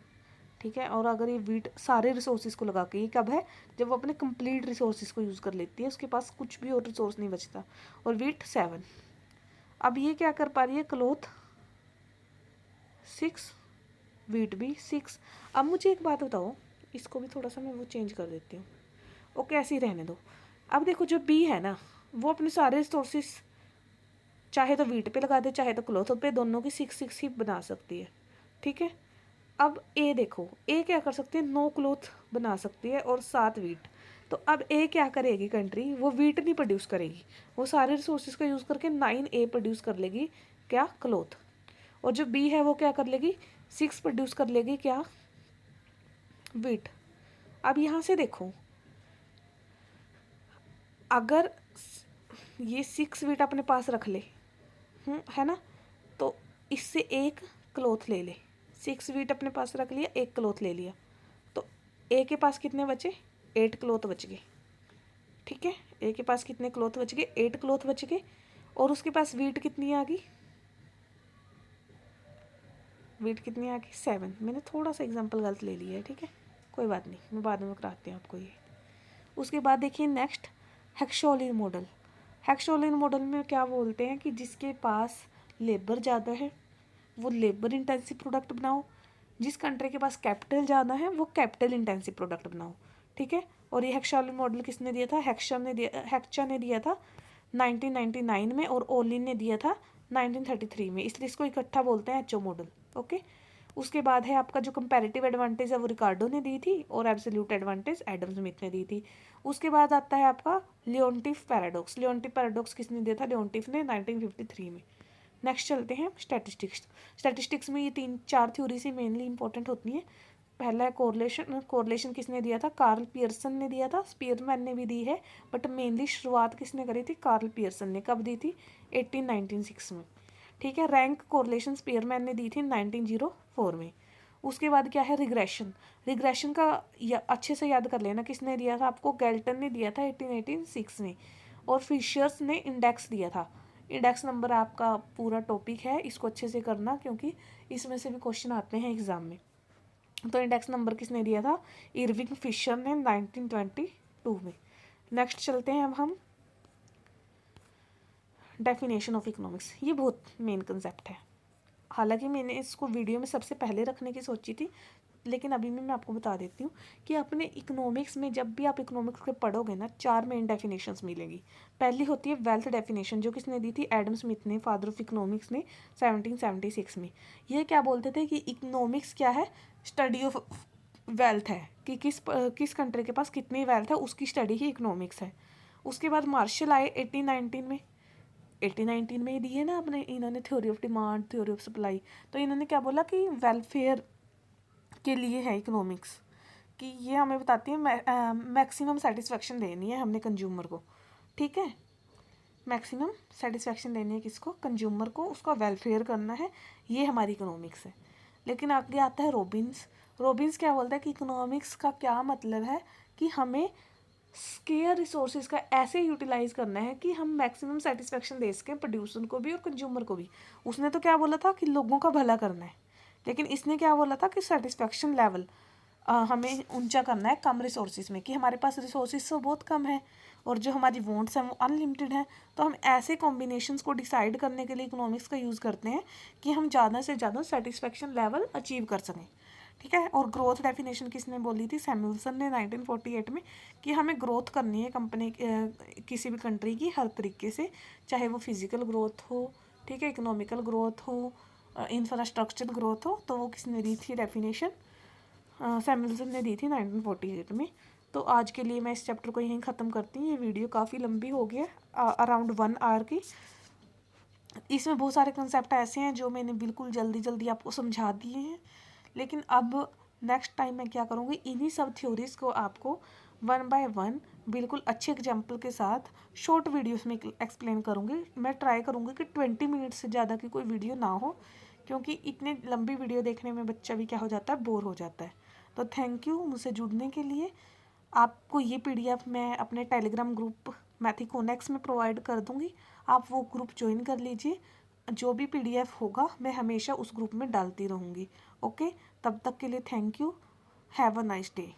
[SPEAKER 1] ठीक है, और अगर ये वीट सारे रिसोर्सेज को लगा के, ये कब है? जब वो अपने कंप्लीट रिसोर्सेज को यूज़ कर लेती है, उसके पास कुछ भी और रिसोर्स नहीं बचता। और वीट 7। अब ये क्या कर पा रही है? क्लॉथ 6, वीट भी 6। अब मुझे एक बात बताओ, इसको भी थोड़ा सा मैं वो चेंज कर देती हूँ, ओके ऐसे ही रहने दो। अब देखो जो बी है ना, वो अपने सारे रिसोर्सेज चाहे तो वीट पे लगा दे, चाहे तो क्लॉथ पे, दोनों की 6 ही बना सकती है। ठीक है, अब ए देखो, ए क्या कर सकती है? 9 क्लॉथ बना सकती है और 7 वीट। तो अब ए क्या करेगी कंट्री? वो वीट नहीं प्रोड्यूस करेगी, वो सारे रिसोर्सेज का यूज़ करके 9 ए प्रोड्यूस कर लेगी, क्या? क्लॉथ। और जो बी है वो क्या कर लेगी? 6 प्रोड्यूस कर लेगी, क्या? वीट। अब यहाँ से देखो, अगर ये 6 वीट अपने पास रख ले, है ना, तो इससे एक क्लॉथ ले ले। 6 वीट अपने पास रख लिया, एक क्लॉथ ले लिया, तो ए के पास कितने बचे? 8 क्लॉथ बच गए। ठीक है, ए के पास कितने क्लॉथ बच गए? 8 क्लॉथ बच गए। और उसके पास वीट कितनी आ गई? वीट कितनी आ गई? 7। मैंने थोड़ा सा एग्जांपल गलत ले लिया है, ठीक है, कोई बात नहीं, मैं बाद में कराती हूँ आपको ये। उसके बाद देखिए नेक्स्ट, हेक्सोलिन मॉडल। हेक्सोलिन मॉडल में क्या बोलते हैं कि जिसके पास लेबर ज़्यादा है वो लेबर इंटेंसिव प्रोडक्ट बनाओ, जिस कंट्री के पास कैपिटल ज़्यादा है वो कैपिटल इंटेंसिव प्रोडक्ट बनाओ। ठीक है, और ये हेक्सोलिन मॉडल किसने दिया था? हेक्सा ने दिया था 1999 में और ओलिन ने दिया था 1933 में, इसलिए इसको इकट्ठा बोलते हैं एचओ मॉडल। ओके, उसके बाद है आपका जो कंपैरेटिव एडवांटेज है वो रिकार्डो ने दी थी और एब्सोल्यूट एडवांटेज एडम स्मिथ ने दी थी। उसके बाद आता है आपका लियोनटिफ पैराडॉक्स। लियोनटिफ पैराडॉक्स किसने दिया था? लियोनटिफ ने 1953 में। नेक्स्ट चलते हैं स्टैटिस्टिक्स। स्टैटिस्टिक्स में ये 3-4 थ्योरी से मेनली इंपॉर्टेंट होती हैं। पहला है कोरिलेशन। कोरिलेशन किसने दिया था? कार्ल पियर्सन ने दिया था। स्पीयरमैन ने भी दी है, बट मेनली शुरुआत किसने करी थी? कार्ल पियर्सन ने। कब दी थी? 1896 में। ठीक है। रैंक कोरिलेशन स्पीयरमैन ने दी थी 1904 में। उसके बाद क्या है? रिग्रेशन। रिग्रेशन का अच्छे से याद कर लेना, किसने दिया था आपको? गैल्टन ने दिया था 1886 में। और फिशर्स ने इंडेक्स दिया था। इंडेक्स नंबर आपका पूरा टॉपिक है, इसको अच्छे से करना क्योंकि इसमें से भी क्वेश्चन आते हैं एग्जाम में। तो इंडेक्स नंबर किसने दिया था? इरविंग फिशर ने 1922 में। नेक्स्ट चलते हैं अब हम डेफिनेशन ऑफ इकोनॉमिक्स। ये बहुत मेन कंसेप्ट है, हालांकि मैंने इसको वीडियो में सबसे पहले रखने की सोची थी, लेकिन अभी मैं आपको बता देती हूँ कि अपने इकोनॉमिक्स में जब भी आप इकोनॉमिक्स के पढ़ोगे ना, 4 मेन डेफिनेशंस मिलेंगी। पहली होती है वेल्थ डेफिनेशन, जो किसने दी थी? एडम स्मिथ ने, फादर ऑफ इकोनॉमिक्स ने 1776 में। ये क्या बोलते थे कि इकोनॉमिक्स क्या है? स्टडी ऑफ वेल्थ है, कि किस कंट्री के पास कितनी वेल्थ है उसकी स्टडी ही इकोनॉमिक्स है। उसके बाद मार्शल आए 1819 में। 1819 में ही दी है ना अपने इन्होंने theory of demand, theory of supply. तो इन्होंने क्या बोला कि वेलफेयर के लिए है इकोनॉमिक्स, कि ये हमें बताती है मैक्सिमम सेटिस्फेक्शन देनी है हमने कंज्यूमर को। ठीक है, मैक्सिमम सेटिस्फेक्शन देनी है किसको? कंज्यूमर को, उसका वेलफेयर करना है, ये हमारी इकोनॉमिक्स है। लेकिन आगे आता है रॉबिन्स। रॉबिन्स क्या बोलता है कि इकोनॉमिक्स का क्या मतलब है कि हमें स्केयर रिसोर्सेज का ऐसे यूटिलाइज करना है कि हम मैक्सिमम सेटिस्फेक्शन दे सकें प्रोड्यूसर को भी और कंज्यूमर को भी। उसने तो क्या बोला था कि लोगों का भला करना है, लेकिन इसने क्या बोला था कि सेटिस्फेक्शन लेवल हमें ऊंचा करना है कम रिसोर्सेज में, कि हमारे पास रिसोर्सेज तो बहुत कम है और जो हमारी वांट्स हैं वो अनलिमिटेड हैं। तो हम ऐसे कॉम्बिनेशंस को डिसाइड करने के लिए इकोनॉमिक्स का यूज़ करते हैं कि हम ज़्यादा से ज़्यादा सेटिस्फेक्शन लेवल अचीव कर सकें। ठीक है। और ग्रोथ डेफिनेशन किसने बोली थी? सैमुअल्सन ने 1948 में, कि हमें ग्रोथ करनी है कंपनी किसी भी कंट्री की हर तरीके से, चाहे वो फिजिकल ग्रोथ हो, ठीक है, इकोनॉमिकल ग्रोथ हो, इंफ्रास्ट्रक्चर ग्रोथ हो। तो वो किसने दी थी डेफिनेशन? सैमुअल्सन ने दी थी 1948 में। तो आज के लिए मैं इस चैप्टर को यहीं ख़त्म करती हूँ। ये वीडियो काफ़ी लंबी हो गई है, अराउंड 1 आवर की। इसमें बहुत सारे कंसेप्ट ऐसे हैं जो मैंने बिल्कुल जल्दी जल्दी आपको समझा दिए हैं, लेकिन अब नेक्स्ट टाइम मैं क्या करूँगी, इन्हीं सब थ्योरीज़ को आपको 1 बाय 1 बिल्कुल अच्छे एग्जाम्पल के साथ शॉर्ट वीडियोस में एक्सप्लेन करूँगी। मैं ट्राई करूँगी कि 20 मिनट से ज़्यादा की कोई वीडियो ना हो, क्योंकि इतनी लंबी वीडियो देखने में बच्चा भी क्या हो जाता है? बोर हो जाता है। तो थैंक यू मुझसे जुड़ने के लिए। आपको ये PDF मैं अपने टेलीग्राम ग्रुप मैथिकोनेक्स में प्रोवाइड कर दूँगी, आप वो ग्रुप ज्वाइन कर लीजिए। जो भी PDF होगा मैं हमेशा उस ग्रुप में डालती रहूँगी। ओके, तब तक के लिए thank you. Have a nice day.